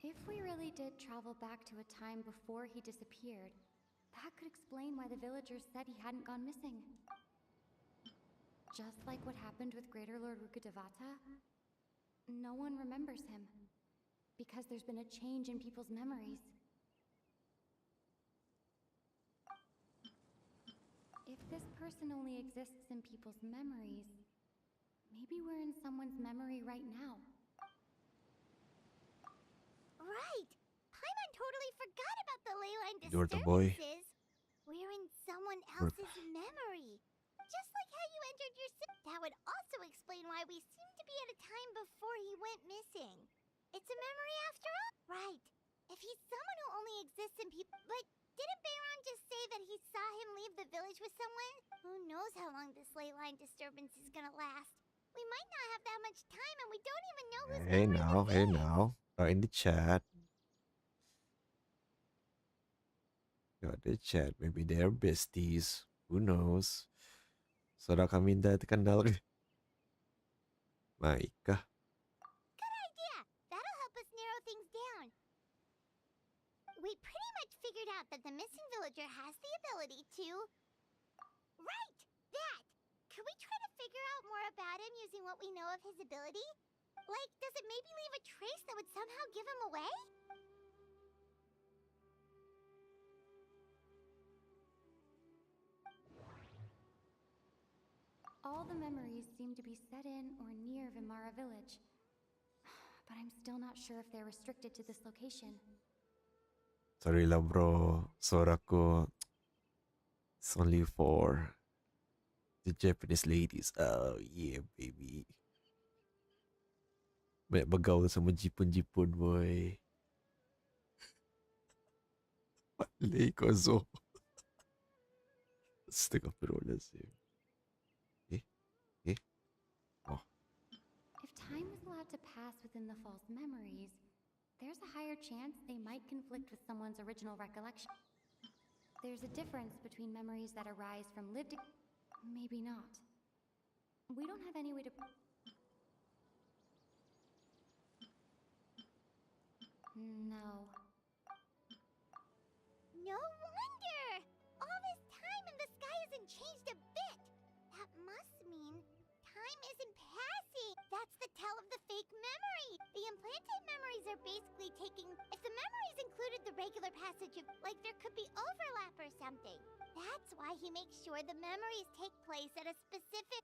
If we really did travel back to a time before he disappeared, that could explain why the villagers said he hadn't gone missing. Just like what happened with Greater Lord Rukkhadevata, no one remembers him, because there's been a change in people's memories. If this person only exists in people's memories, maybe we're in someone's memory right now. Right! Paimon totally forgot about the ley line You're the boy. disturbances. We're in someone else's memory. Just like how you entered your That would also explain why we seem to be at a time before he went missing. It's a memory after all. Right. If he's someone who only exists in people... But didn't Bayron just say that he saw him leave the village with someone? Who knows how long this ley line disturbance is gonna last? We might not have that much time and we don't even know who's Hey now. In the chat. Got the chat. Maybe they're besties. Who knows? Saudara kami dah terkenal. Maika. Good idea! That'll help us narrow things down. We pretty much figured out that the missing villager has the ability to... Right! That! Could we try to figure out more about him using what we know of his ability? Like, does it maybe leave a trace that would somehow give him away? All the memories seem to be set in or near Vimara village. But I'm still not sure if they're restricted to this location. Sorry lah bro. Suaraku. It's only for the Japanese ladies. Oh yeah baby. Banyak bergaul sama Jipun-Jipun boy. Balik kozo. Astagfirullahaladzim. Oh. If time was allowed to pass within the false memories, there's a higher chance they might conflict with someone's original recollection. There's a difference between memories that arise from lived... Maybe not. We don't have any way to... No. No wonder! All this time and the sky hasn't changed a bit! That must mean time isn't passing! That's the tell of the fake memory! The implanted memories are basically taking... If the memories included the regular passage of... Like, there could be overlap or something. That's why he makes sure the memories take place at a specific...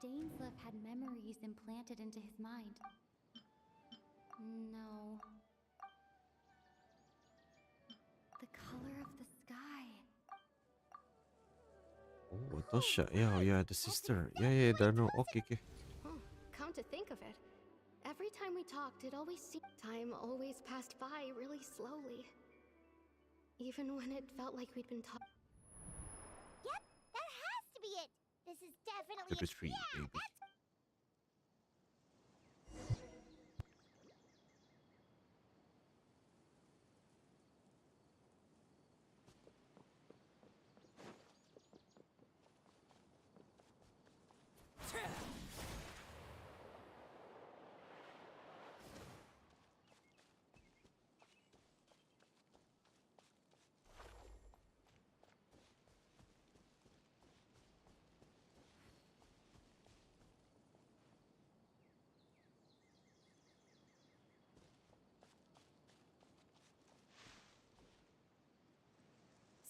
Dainsleif had memories implanted into his mind. No. The color of the sky. Oh, Tosha. Yeah, the sister. Yeah, Dano. Okay. Come to think of it, every time we talked, it always seemed... Time always passed by really slowly. Even when it felt like we'd been talking... Yep, that has to be it! This is definitely... Keep it free, baby.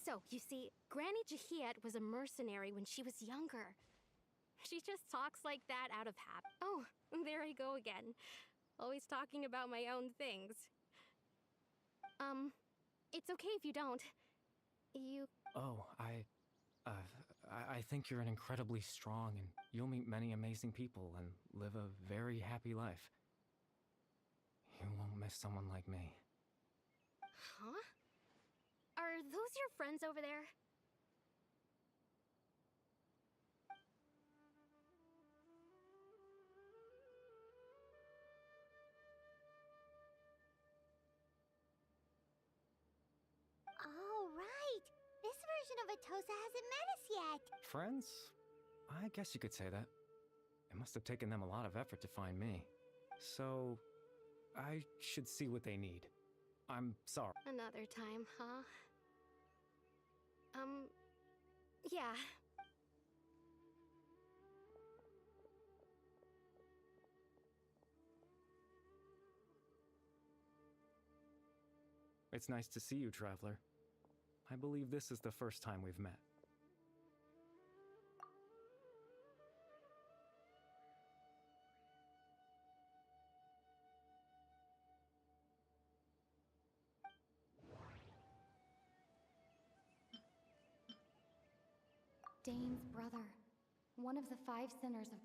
So, you see, Granny Jahiet was a mercenary when she was younger. She just talks like that out of habit. Oh, there I go again. Always talking about my own things. It's okay if you don't. Oh, I think you're an incredibly strong and you'll meet many amazing people and live a very happy life. You won't miss someone like me. Huh? Are those your friends over there? Oh, right. This version of Atosa hasn't met us yet. Friends? I guess you could say that. It must have taken them a lot of effort to find me. So, I should see what they need. I'm sorry. Another time, huh? Yeah. It's nice to see you, Traveler. I believe this is the first time we've met. Dane's brother, one of the 5 sinners of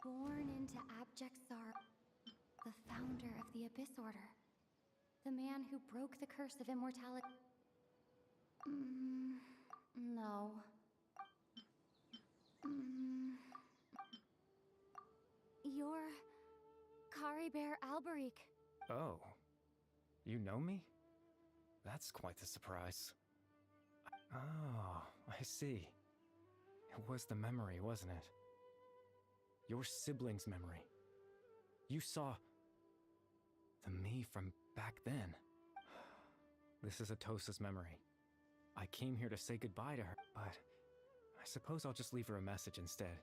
born into abject sorrow, the founder of the Abyss Order, the man who broke the curse of immortality. No. You're Kari Bear Alberic. Oh. You know me? That's quite the surprise. Oh, I see. It was the memory, wasn't it? Your sibling's memory. You saw the me from back then. This is Atosa's memory. I came here to say goodbye to her, but I suppose I'll just leave her a message instead.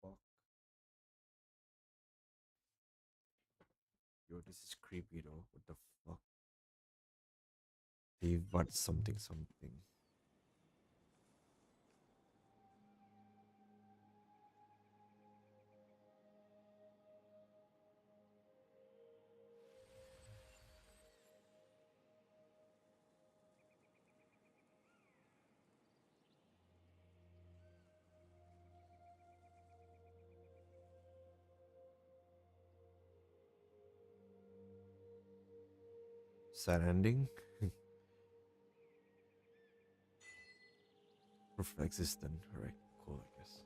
Fuck. Yo, this is creepy though. What the fuck? Dave, what something something. Sad ending? Proof of existence. Alright, cool, I guess.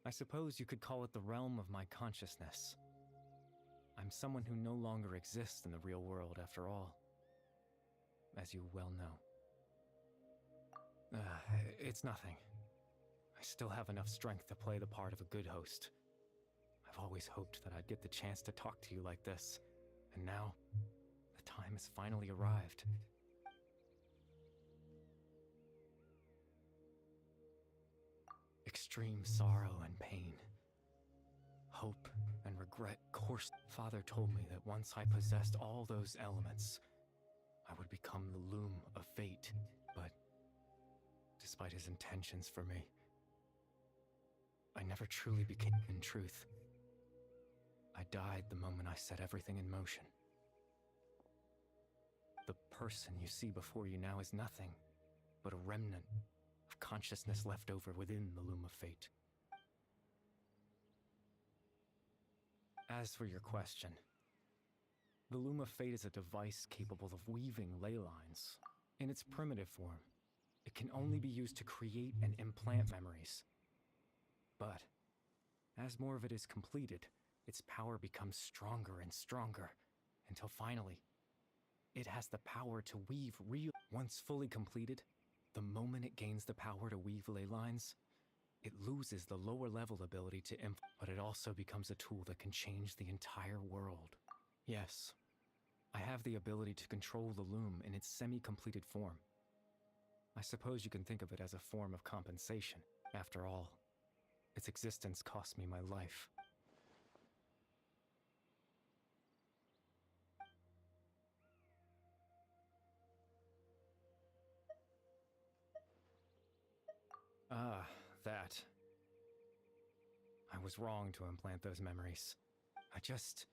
I suppose you could call it the realm of my consciousness. I'm someone who no longer exists in the real world, after all. As you well know. It's nothing. I still have enough strength to play the part of a good host. I've always hoped that I'd get the chance to talk to you like this, and now, the time has finally arrived. Extreme sorrow and pain. Hope and regret course. Father told me that once I possessed all those elements, I would become the loom of fate, but despite his intentions for me, I never truly became in truth. I died the moment I set everything in motion. The person you see before you now is nothing but a remnant of consciousness left over within the loom of fate. As for your question, the Loom of Fate is a device capable of weaving ley lines. In its primitive form, it can only be used to create and implant memories. But, as more of it is completed, its power becomes stronger and stronger, until finally, it has the power to weave real. Once fully completed, the moment it gains the power to weave ley lines, it loses the lower level ability to but it also becomes a tool that can change the entire world. Yes, I have the ability to control the loom in its semi-completed form. I suppose you can think of it as a form of compensation. After all, its existence cost me my life. Ah, that. I was wrong to implant those memories. I just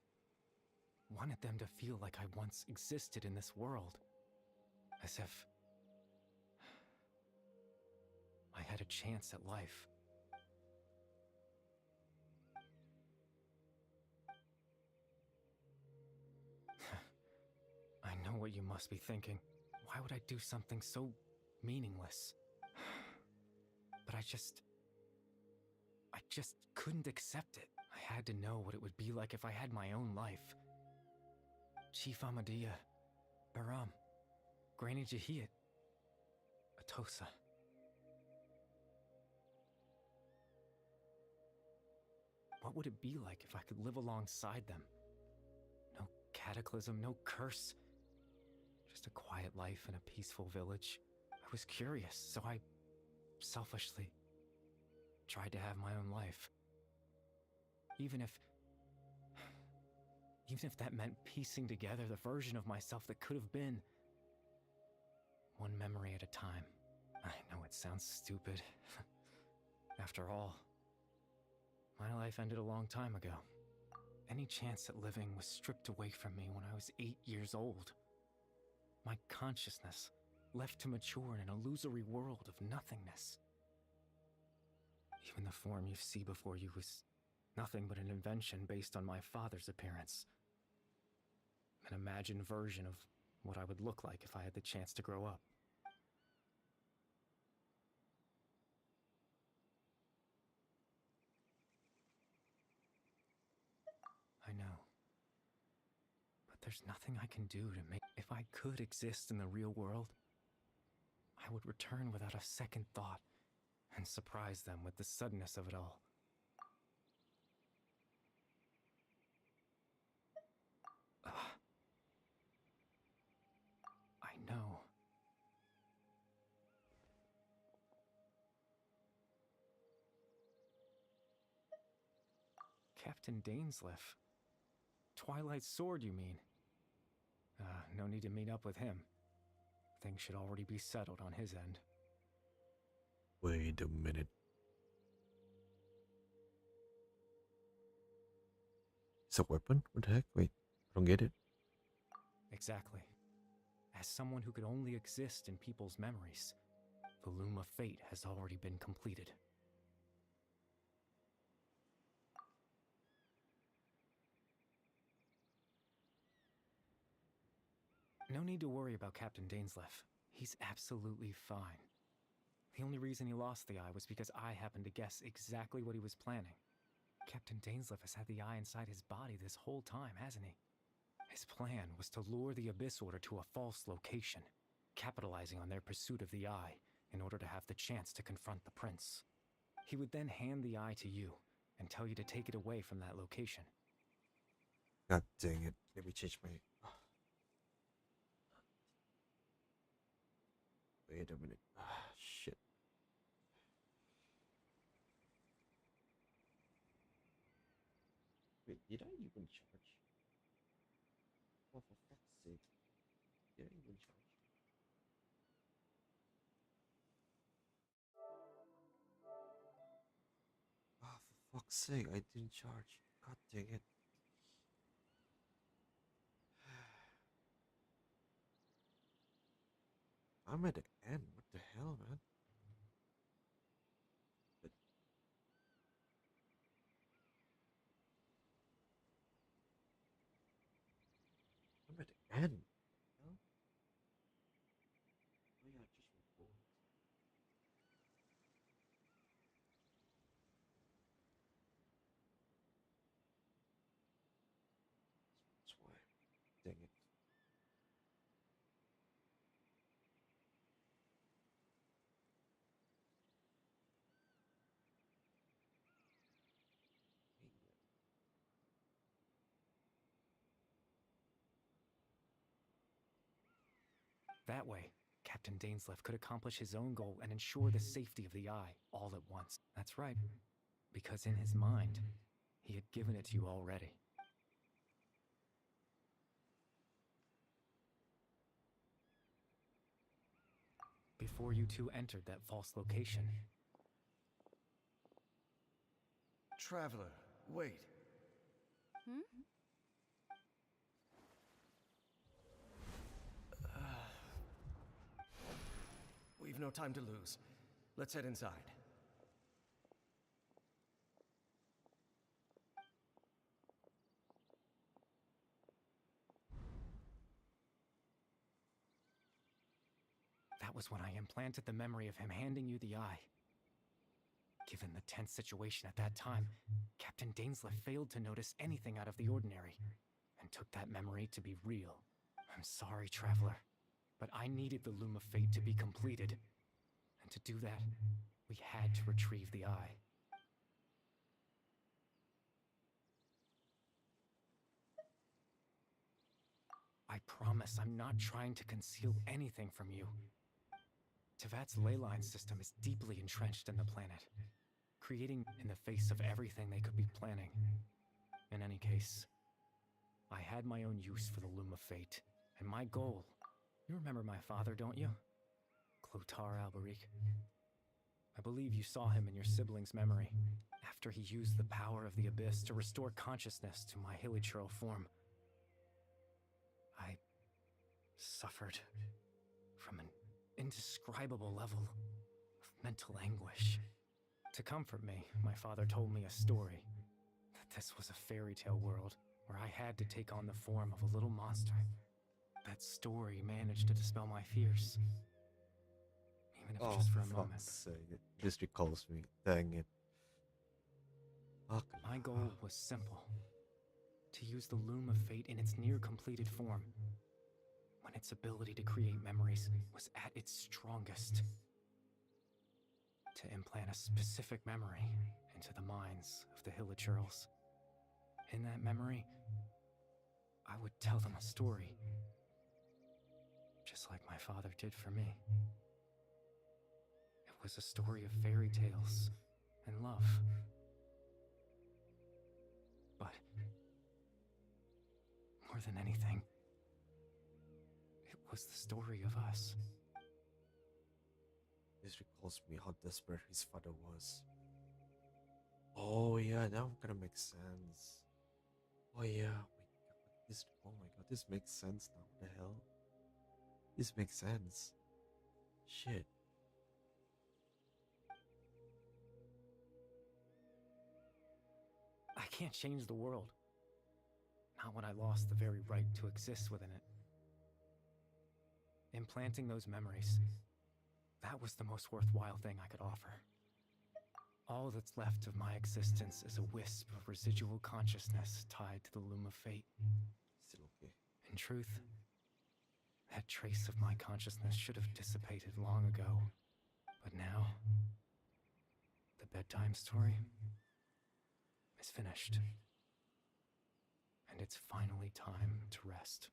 wanted them to feel like I once existed in this world. As if I had a chance at life. I know what you must be thinking. Why would I do something so meaningless? But I just couldn't accept it. I had to know what it would be like if I had my own life. Chief Amadea, Baram, Granny Jahiyat, Atosa. What would it be like if I could live alongside them? No cataclysm, no curse. Just a quiet life in a peaceful village. I was curious, so I selfishly tried to have my own life. Even if that meant piecing together the version of myself that could have been. One memory at a time. I know it sounds stupid. After all, my life ended a long time ago. Any chance at living was stripped away from me when I was 8 years old. My consciousness left to mature in an illusory world of nothingness. Even the form you see before you was nothing but an invention based on my father's appearance. An imagined version of what I would look like if I had the chance to grow up. I know. But there's nothing I can do to make... If I could exist in the real world, I would return without a second thought and surprise them with the suddenness of it all. I know. Captain Dainsleif. Twilight Sword, you mean? No need to meet up with him. Things should already be settled on his end. Wait a minute. It's a weapon? What the heck? Wait, I don't get it. Exactly. As someone who could only exist in people's memories, the loom of fate has already been completed. No need to worry about Captain Dainsleif. He's absolutely fine. The only reason he lost the eye was because I happened to guess exactly what he was planning. Captain Dainsleif has had the eye inside his body this whole time, hasn't he? His plan was to lure the Abyss Order to a false location, capitalizing on their pursuit of the eye in order to have the chance to confront the prince. He would then hand the eye to you and tell you to take it away from that location. God dang it. Let me change my... Wait a minute. Shit. Wait, did I even charge? Oh, for fuck's sake. Did I even charge? Oh, for fuck's sake, I didn't charge. God dang it. I'm at the end. What the hell, man? But I'm at the end. Hell? Oh yeah, just record. That's why. Dang it. That way, Captain Dainsleif could accomplish his own goal and ensure the safety of the Eye all at once. That's right, because in his mind, he had given it to you already. Before you two entered that false location. Traveler, wait. Hmm? We've no time to lose. Let's head inside. That was when I implanted the memory of him handing you the Eye. Given the tense situation at that time, Captain Dainsleif failed to notice anything out of the ordinary, and took that memory to be real. I'm sorry, Traveler, but I needed the Loom of Fate to be completed. And to do that, we had to retrieve the Eye. I promise I'm not trying to conceal anything from you. Tevat's ley line system is deeply entrenched in the planet, creating in the face of everything they could be planning. In any case, I had my own use for the Loom of Fate, and my goal... You remember my father, don't you? Clotar Alberic. I believe you saw him in your sibling's memory, after he used the power of the Abyss to restore consciousness to my hilichurl form. I suffered from an indescribable level of mental anguish. To comfort me, my father told me a story, that this was a fairy tale world where I had to take on the form of a little monster. That story managed to dispel my fears, even if just for a moment. Sake. This recalls me. Dang it. My goal was simple. To use the Loom of Fate in its near-completed form, when its ability to create memories was at its strongest. To implant a specific memory into the minds of the hilichurls. In that memory, I would tell them a story, just like my father did for me. It was a story of fairy tales and love. But more than anything, it was the story of us. This recalls me how desperate his father was. Oh yeah, now I'm gonna make sense. Oh yeah, oh my god, this makes sense now. What the hell? This makes sense. Shit. I can't change the world. Not when I lost the very right to exist within it. Implanting those memories, that was the most worthwhile thing I could offer. All that's left of my existence is a wisp of residual consciousness tied to the Loom of Fate. Still okay. In truth, that trace of my consciousness should have dissipated long ago. But now, the bedtime story is finished. And it's finally time to rest.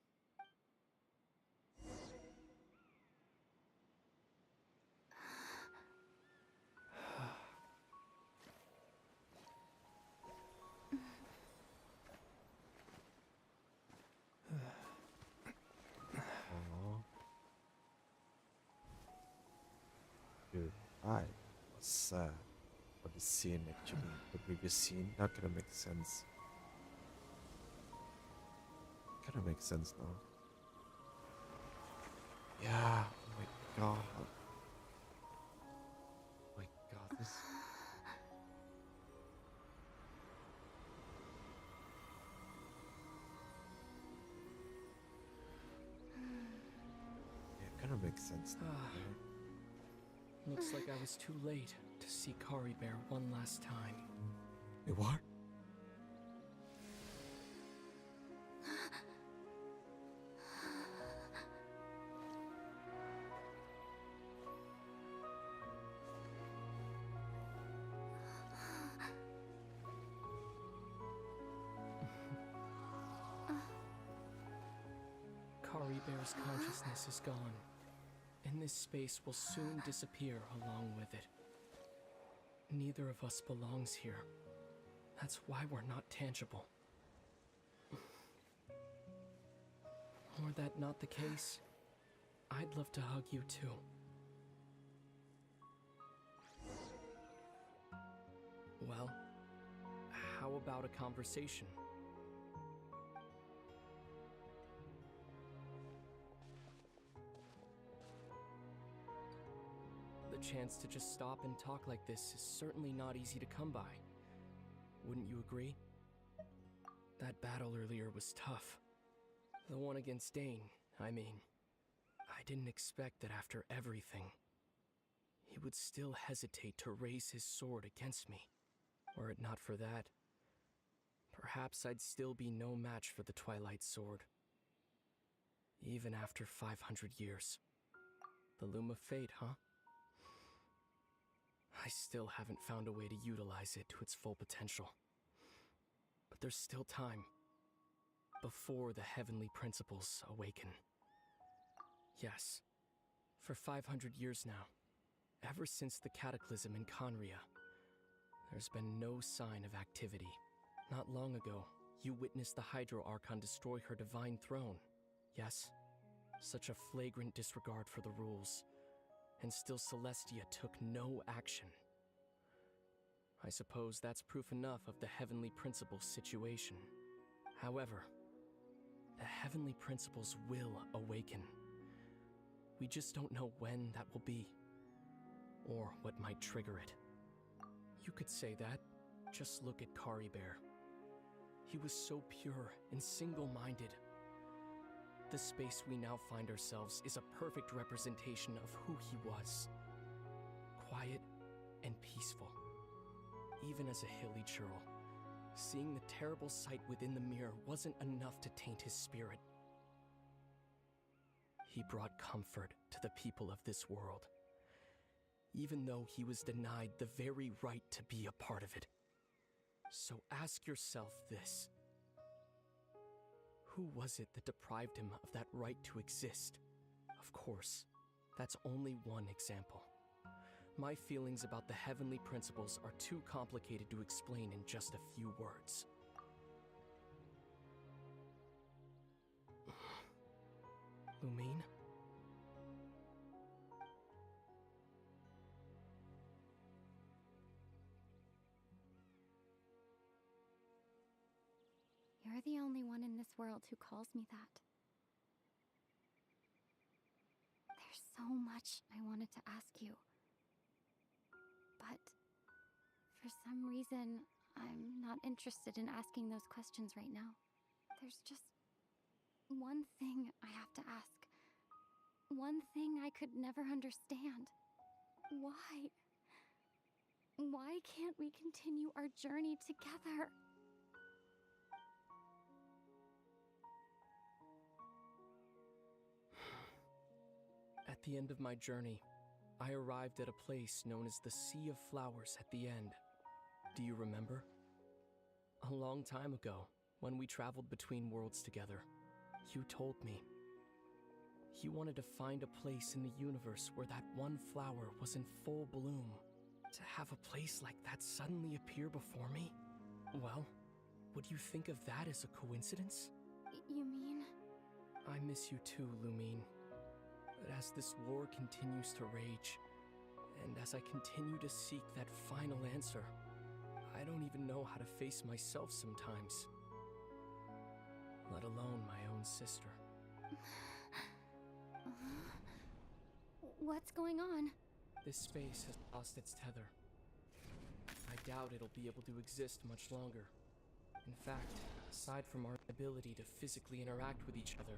Dude, I was sad for the scene actually. The previous scene, not gonna make sense. Kinda makes sense now. Yeah, oh my god. Oh my god, this. Yeah, kinda makes sense now. Looks like I was too late to see Kari Bear one last time. Wait, what? Kari Bear's consciousness is gone. and this space will soon disappear along with it. Neither of us belongs here. That's why we're not tangible. Were that not the case, I'd love to hug you too. Well, how about a conversation? The chance to just stop and talk like this is certainly not easy to come by. Wouldn't you agree? That battle earlier was tough. The one against Dane, I mean. I didn't expect that after everything, he would still hesitate to raise his sword against me. Were it not for that, perhaps I'd still be no match for the Twilight Sword. Even after 500 years. The Loom of Fate, huh? I still haven't found a way to utilize it to its full potential. But there's still time. Before the heavenly principles awaken. Yes, for 500 years now, ever since the cataclysm in Conria, there's been no sign of activity. Not long ago, you witnessed the Hydro Archon destroy her divine throne. Yes, such a flagrant disregard for the rules, and still Celestia took no action. I suppose that's proof enough of the heavenly principles situation. However, the heavenly principles will awaken. We just don't know when that will be, or what might trigger it. You could say that. Just look at Kari Bear. He was so pure and single-minded. The space we now find ourselves is a perfect representation of who he was. Quiet and peaceful. Even as a hilly churl, seeing the terrible sight within the mirror wasn't enough to taint his spirit. He brought comfort to the people of this world, even though he was denied the very right to be a part of it. So ask yourself this. Who was it that deprived him of that right to exist? Of course, that's only one example. My feelings about the heavenly principles are too complicated to explain in just a few words. Lumine? You're the only one in this world who calls me that. There's so much I wanted to ask you. But for some reason, I'm not interested in asking those questions right now. There's just one thing I have to ask. One thing I could never understand. Why? Why can't we continue our journey together? At the end of my journey, I arrived at a place known as the Sea of Flowers at the end. Do you remember? A long time ago, when we traveled between worlds together, you told me. You wanted to find a place in the universe where that one flower was in full bloom. To have a place like that suddenly appear before me? Well, would you think of that as a coincidence? You mean? I miss you too, Lumine. But as this war continues to rage, and as I continue to seek that final answer, I don't even know how to face myself sometimes. Let alone my own sister. What's going on? This space has lost its tether. I doubt it'll be able to exist much longer. In fact, aside from our ability to physically interact with each other,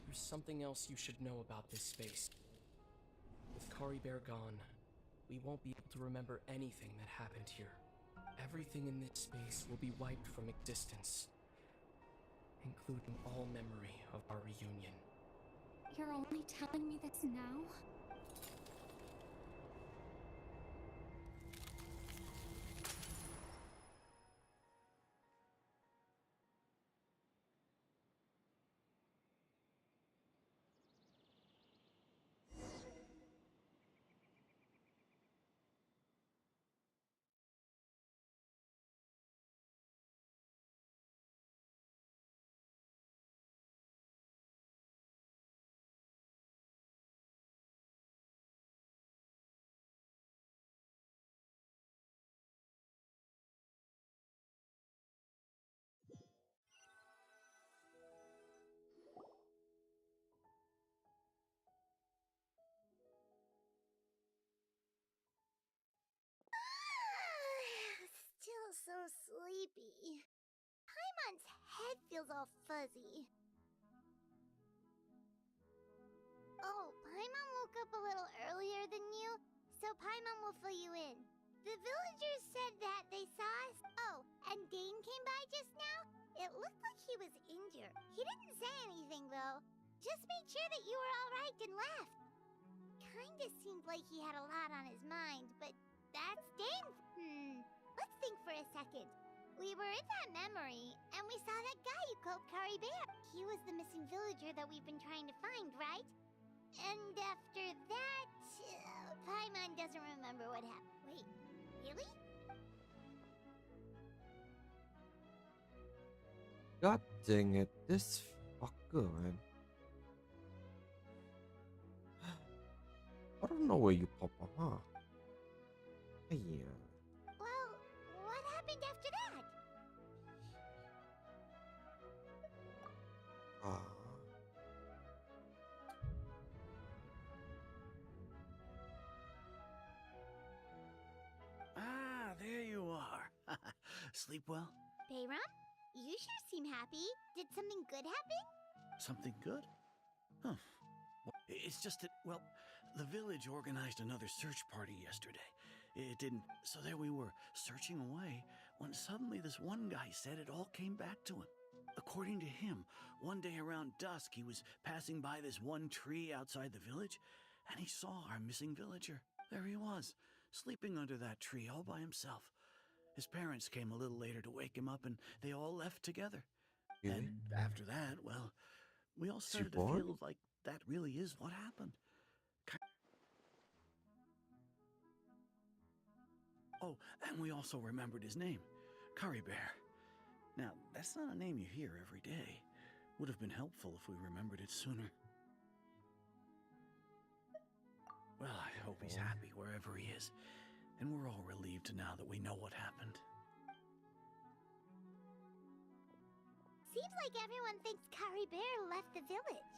there's something else you should know about this space. With Kari Bear gone, we won't be able to remember anything that happened here. Everything in this space will be wiped from existence, including all memory of our reunion. You're only telling me this now? sleepy. Paimon's head feels all fuzzy. Oh, Paimon woke up a little earlier than you, so Paimon will fill you in. The villagers said that they saw us. Oh, and Dane came by just now. It looked like he was injured. He didn't say anything, though. Just made sure that you were all right and left. Kinda seemed like he had a lot on his mind, but that's Dane. Let's think for a second. We were in that memory, and we saw that guy you called Kari Bear. He was the missing villager that we've been trying to find, right? And after that, Paimon doesn't remember what happened. Wait, really? God dang it, this fucker, man. I don't know where you pop up, huh? Yeah. Well, what happened after that? Ah, there you are. Sleep well? Bayram, you sure seem happy. Did something good happen? Something good? Huh. It's just that, well, the village organized another search party yesterday. It didn't, so there we were, searching away, when suddenly this one guy said it all came back to him. According to him, one day around dusk, he was passing by this one tree outside the village, and he saw our missing villager. There he was, sleeping under that tree all by himself. His parents came a little later to wake him up, and they all left together. Really? And after that, well, we all started to born? feel like that really is what happened. Oh, and we also remembered his name, Curry Bear. Now, that's not a name you hear every day. Would have been helpful if we remembered it sooner. Well, I hope he's happy wherever he is, and we're all relieved now that we know what happened. Seems like everyone thinks Kari Bear left the village.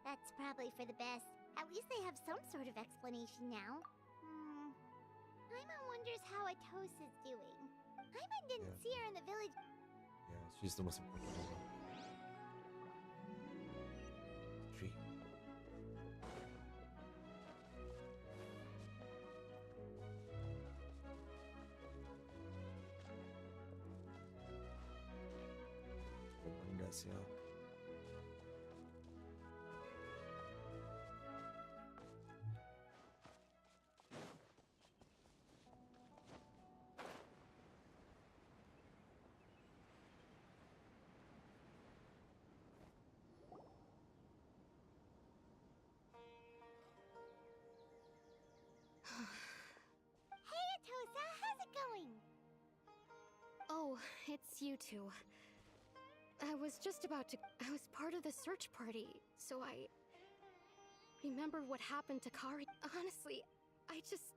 That's probably for the best. At least they have some sort of explanation now. Paimon wonders how Atos is doing. Paimon didn't see her in the village. Yeah, she's the most important one. Tree. Yes, yeah. Hey, Atosa, how's it going? Oh, it's you two. I was just about to... I was part of the search party, so I... remembered what happened to Kari. Honestly, I just...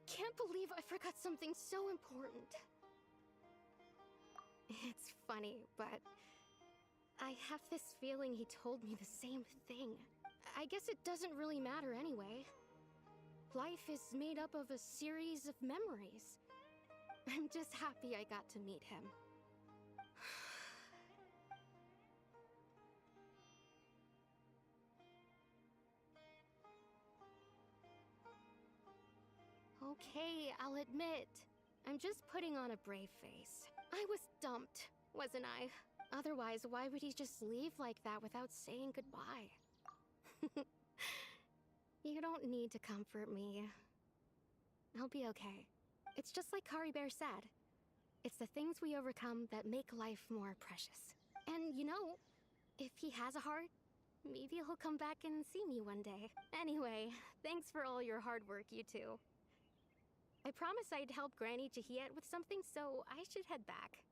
can't believe I forgot something so important. It's funny, but... I have this feeling he told me the same thing. I guess it doesn't really matter anyway. Life is made up of a series of memories. I'm just happy I got to meet him. Okay, I'll admit. I'm just putting on a brave face. I was dumped, wasn't I? Otherwise, why would he just leave like that without saying goodbye? You don't need to comfort me. I'll be okay. It's just like Kari Bear said. It's the things we overcome that make life more precious. And you know, if he has a heart, maybe he'll come back and see me one day. Anyway, thanks for all your hard work, you two. I promised I'd help Granny Jahiet with something, so I should head back.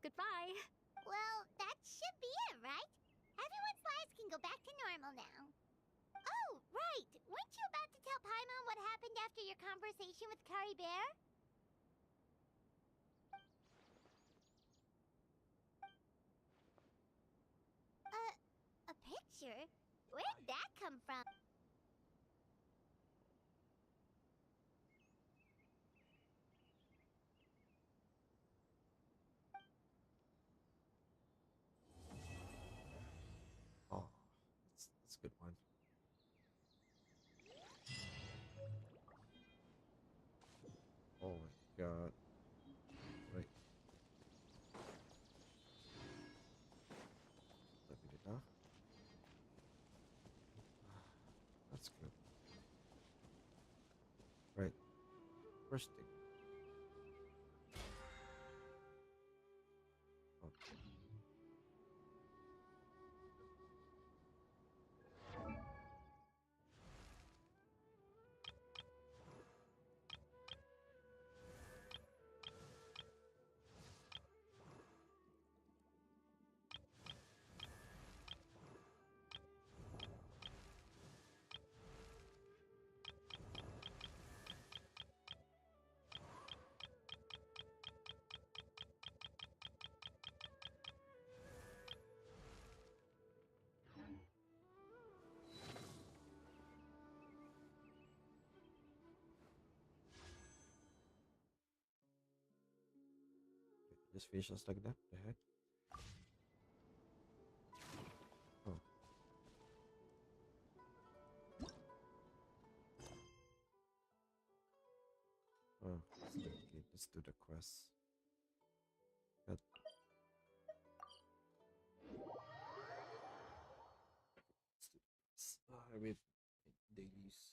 Goodbye! Well, that should be it, right? Everyone's lives can go back to normal now. Oh, right! Weren't you about to tell Paimon what happened after your conversation with Kari Bear? A picture? Where'd that come from? Just finish us like that? The heck? Oh. Oh, okay, let's do the quest. That. I read dailies.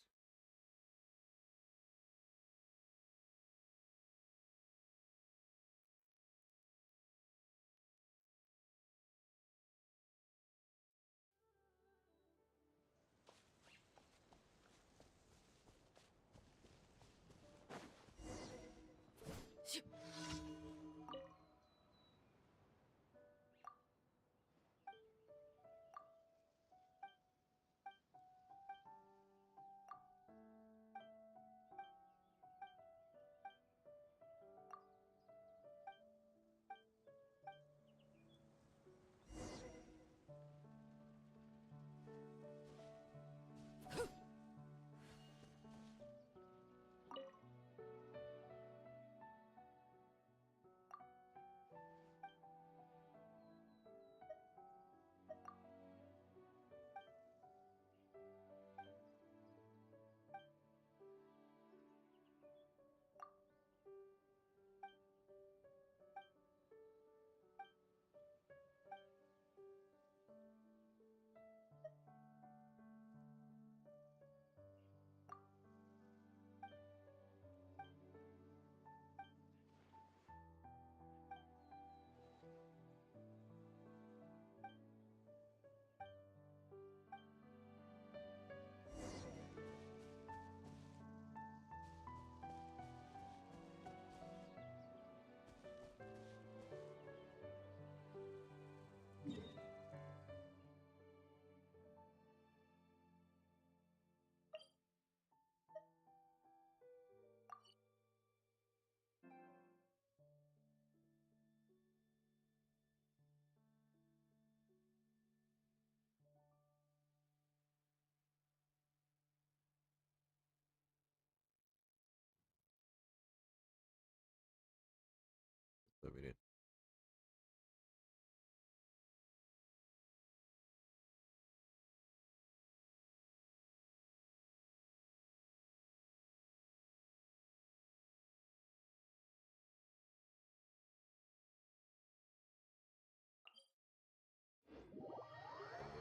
So we did.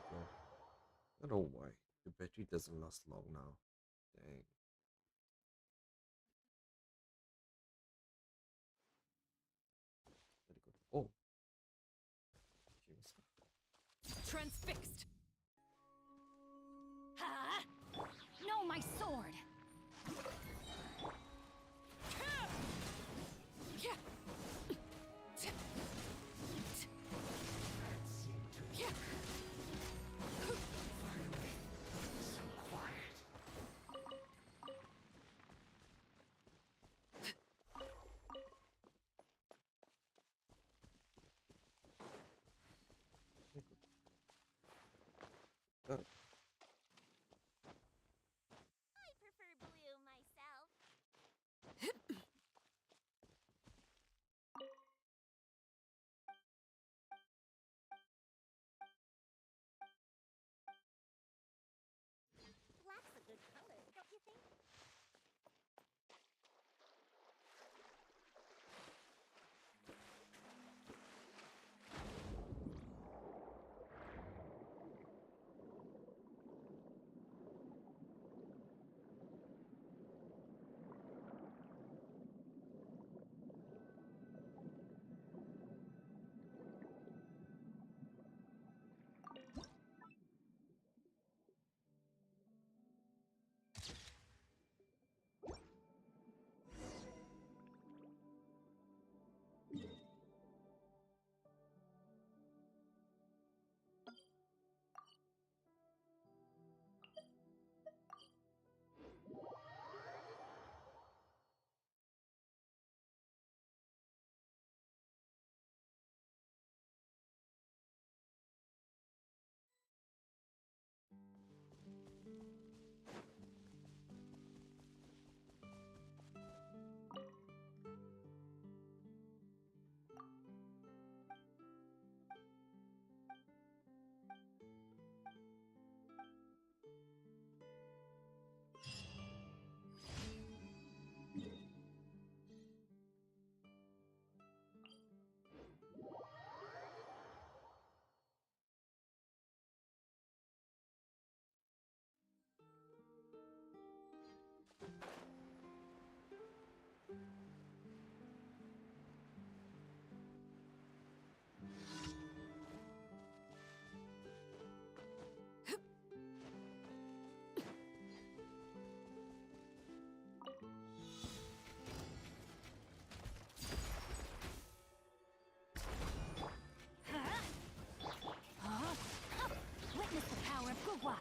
Go. I don't know why. The battery doesn't last long now. Dang. Let it go. Oh. Transfixed. Ha! No, my sword. Witness the power of Gugwa!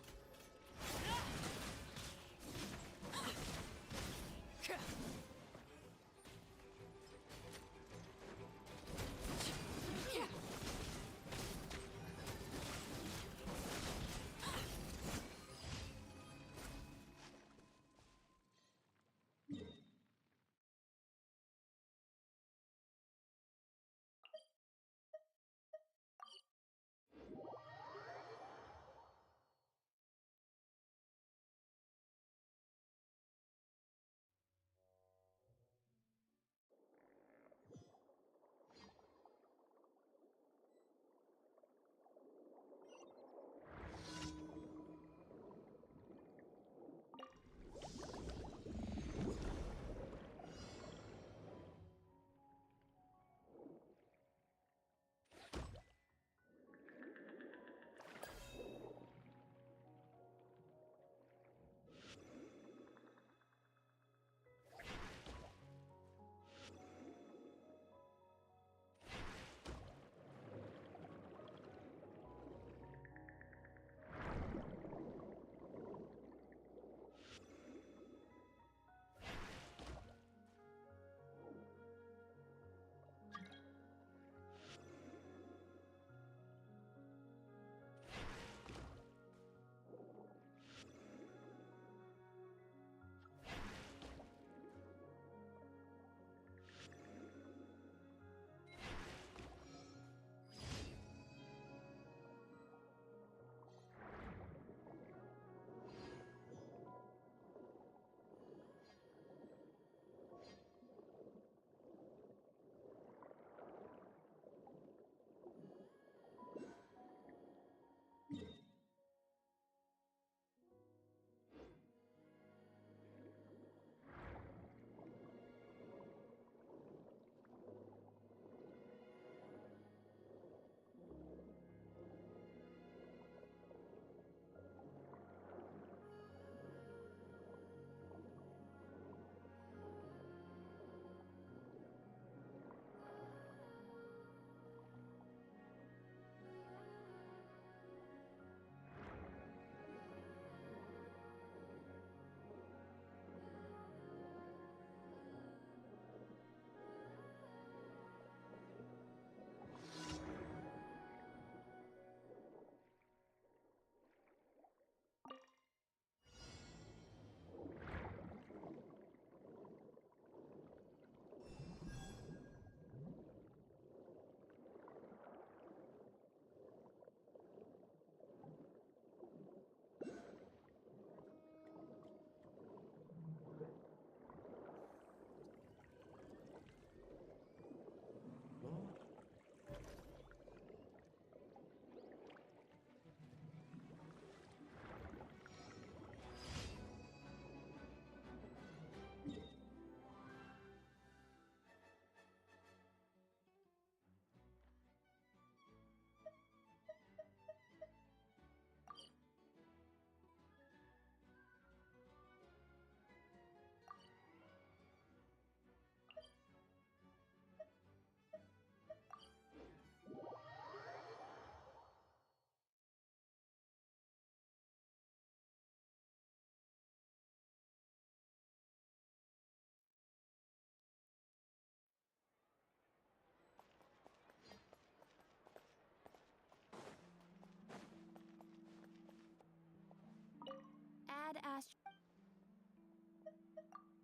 Ad Astra.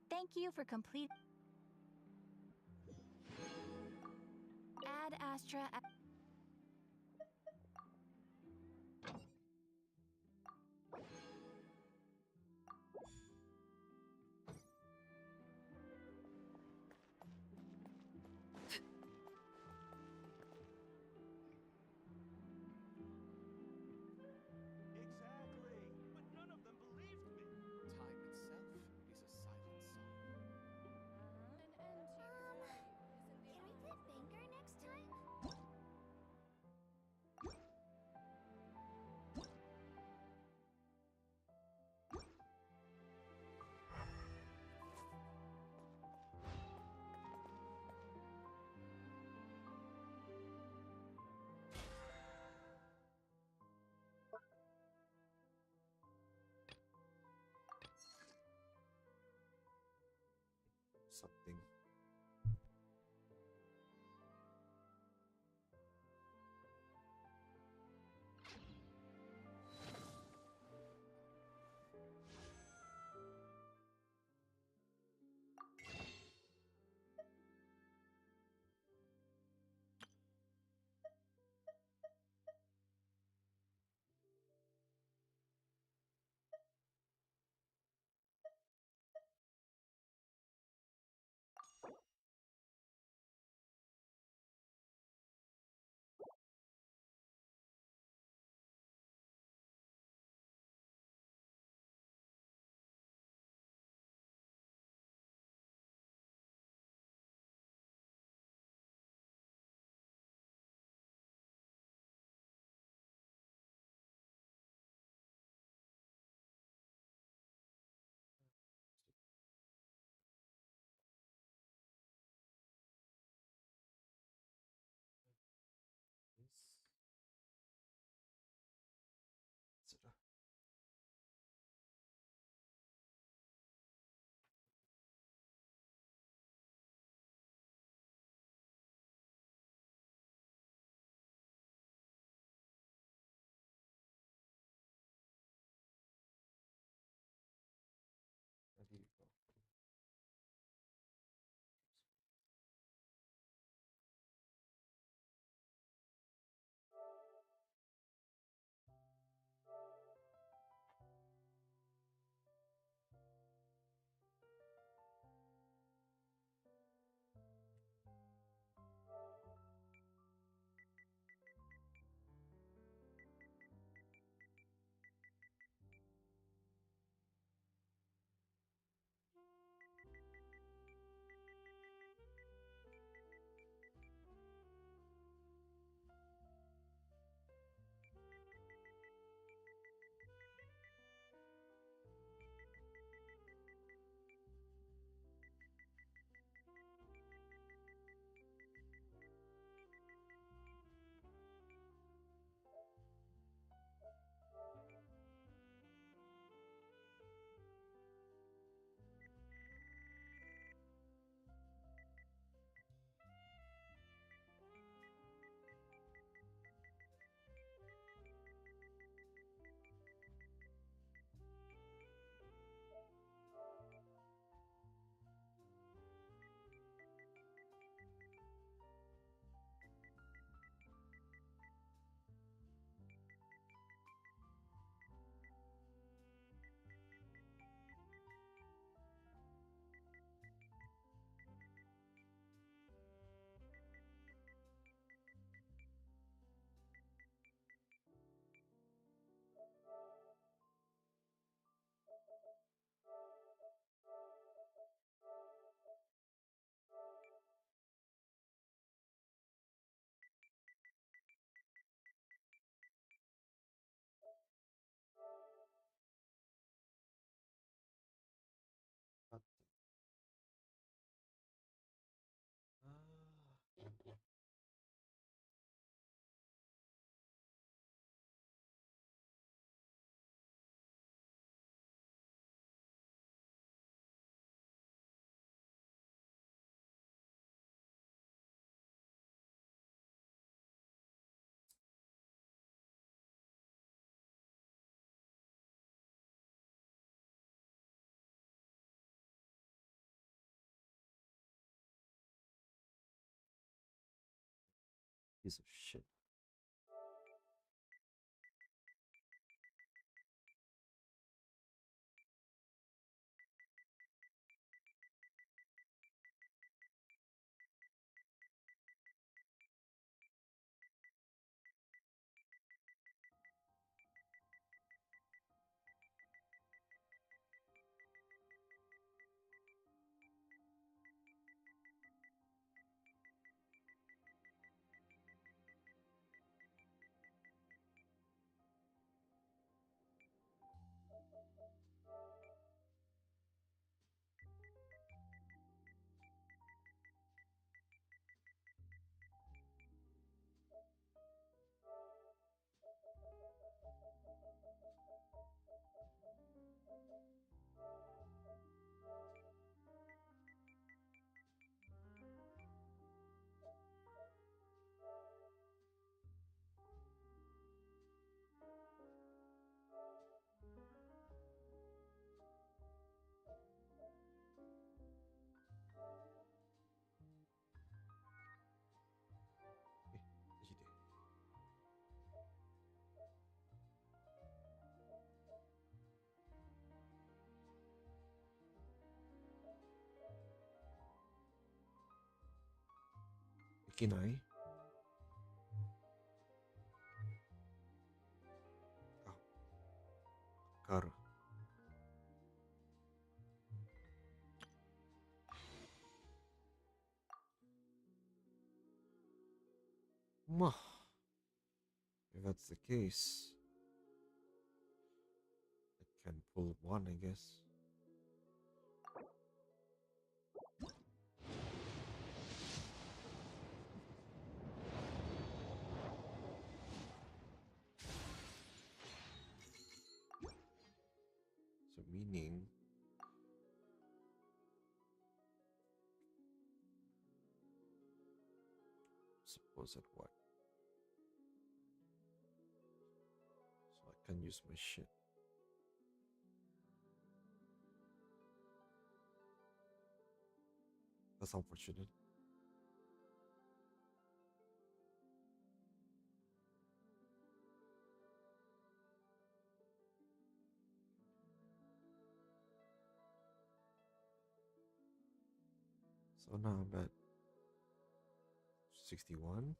Thank you for complete. Ad Astra. Exactly. But none of them believed me. Time itself is a silent song. An something. Sudah. There you go. What the- Ah. Piece of shit. Skinai. Oh, Kara. Mwah. If that's the case, I can pull one, I guess. So meaning suppose at what? So I can use my shit. That's unfortunate. So now I'm at 61.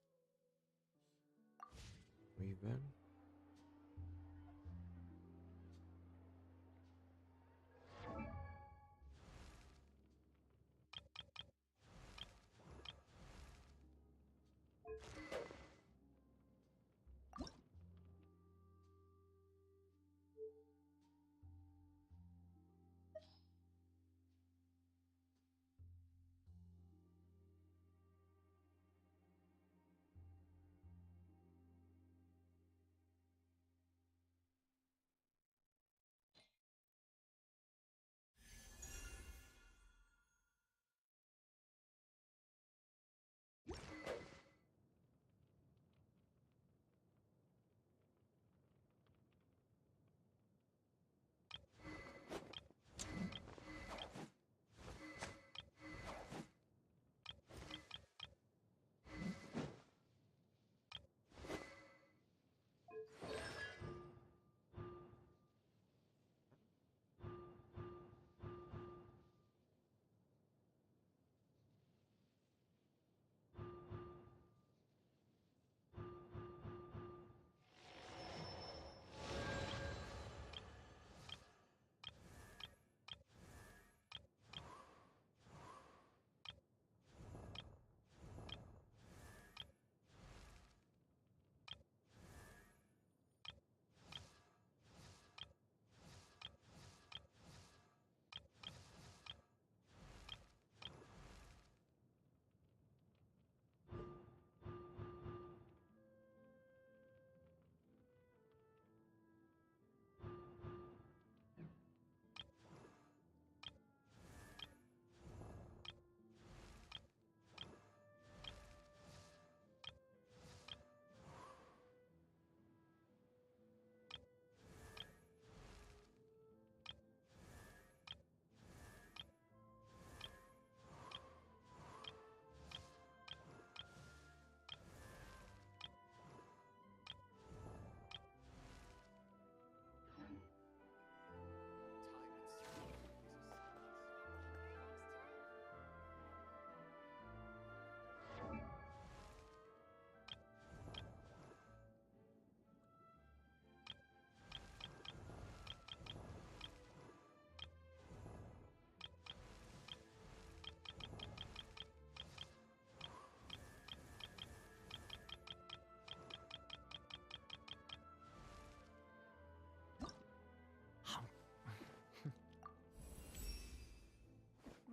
Raven.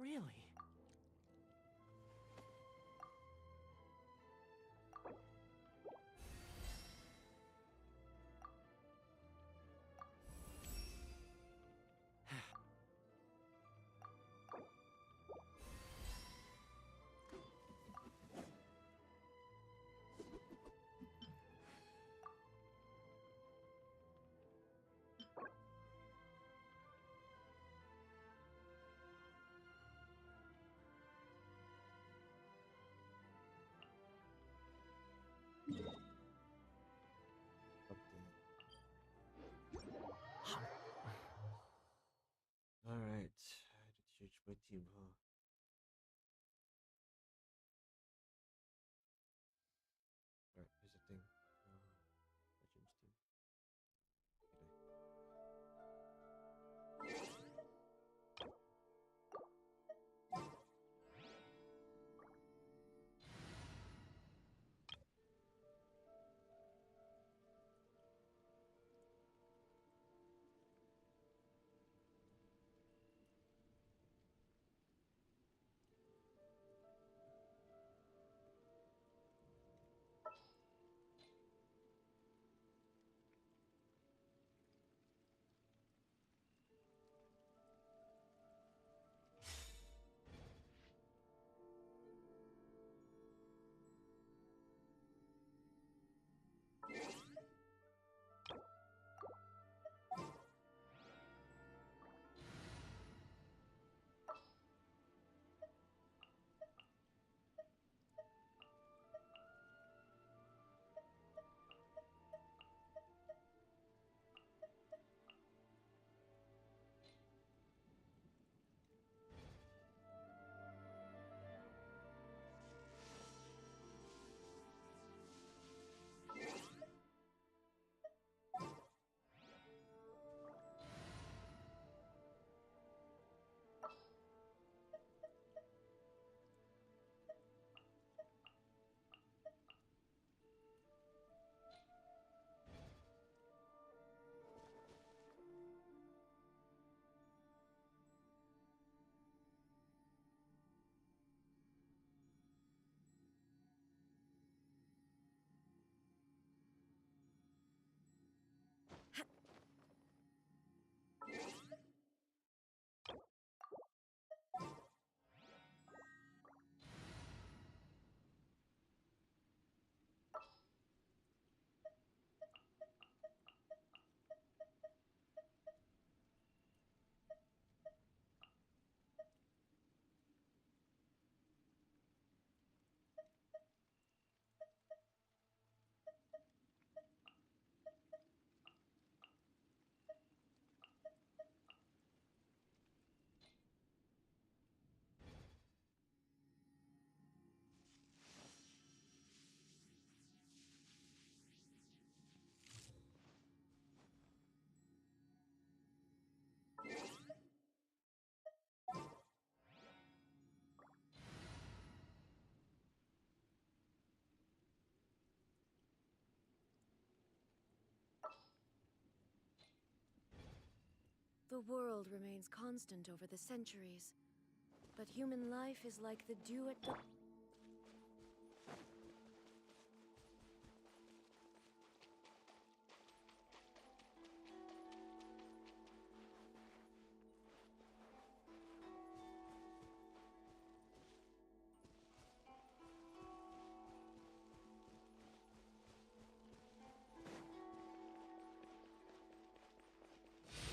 Really? Alright, I had to change my team, huh? The world remains constant over the centuries, but human life is like the dew at dawn.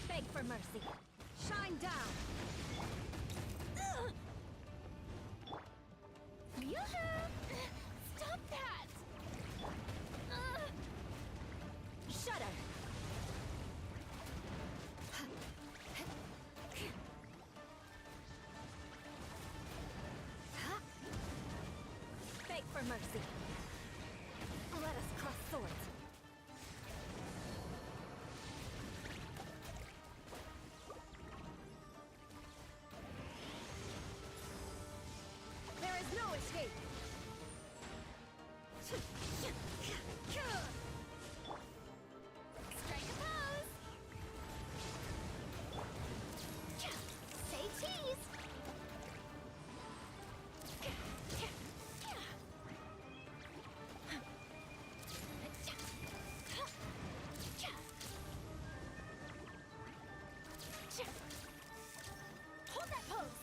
Beg for mercy. Shine down. Yoo-hoo! Stop that! Shudder. Beg for mercy. Let us cross swords. There is no escape. Strike a pose! Say cheese! Hold that pose.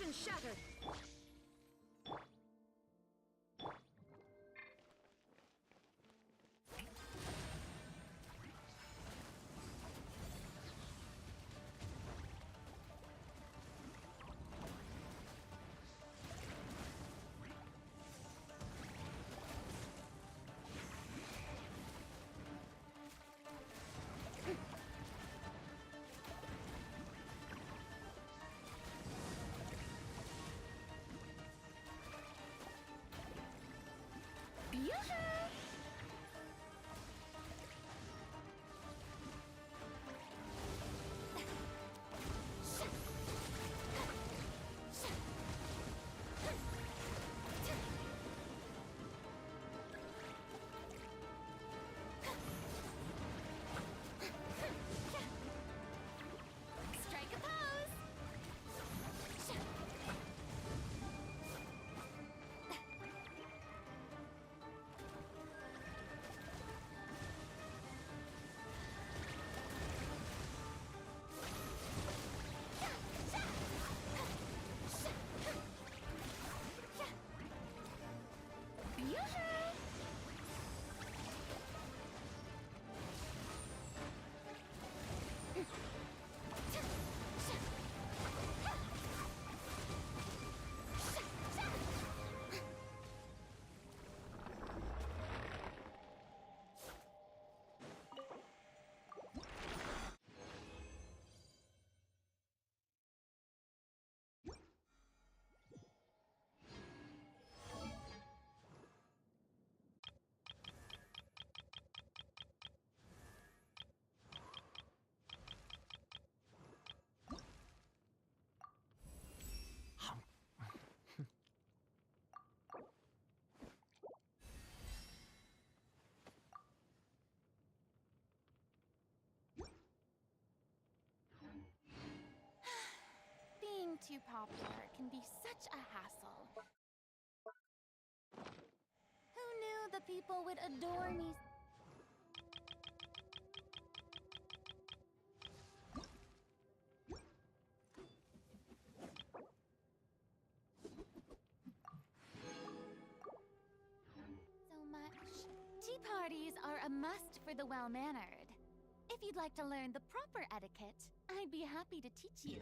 Illusion shattered! Strike a pose! Being too popular can be such a hassle. Who knew the people would adore me? So much. Tea parties are a must for the well-mannered. If you'd like to learn the proper etiquette, I'd be happy to teach you.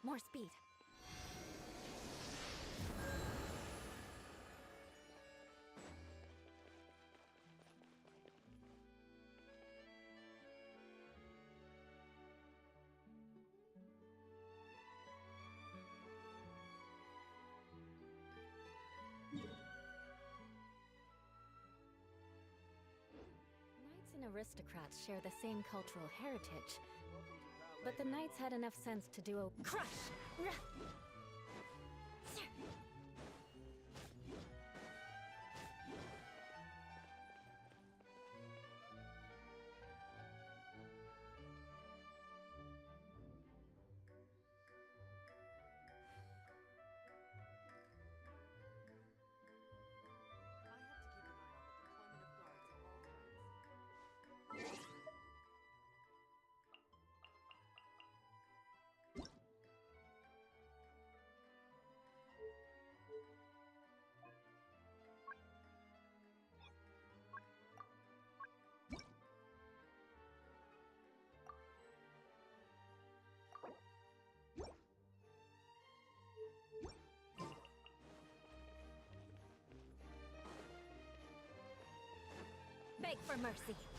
More speed. Knights and aristocrats share the same cultural heritage, but the knights had enough sense to do a crush! Beg for mercy.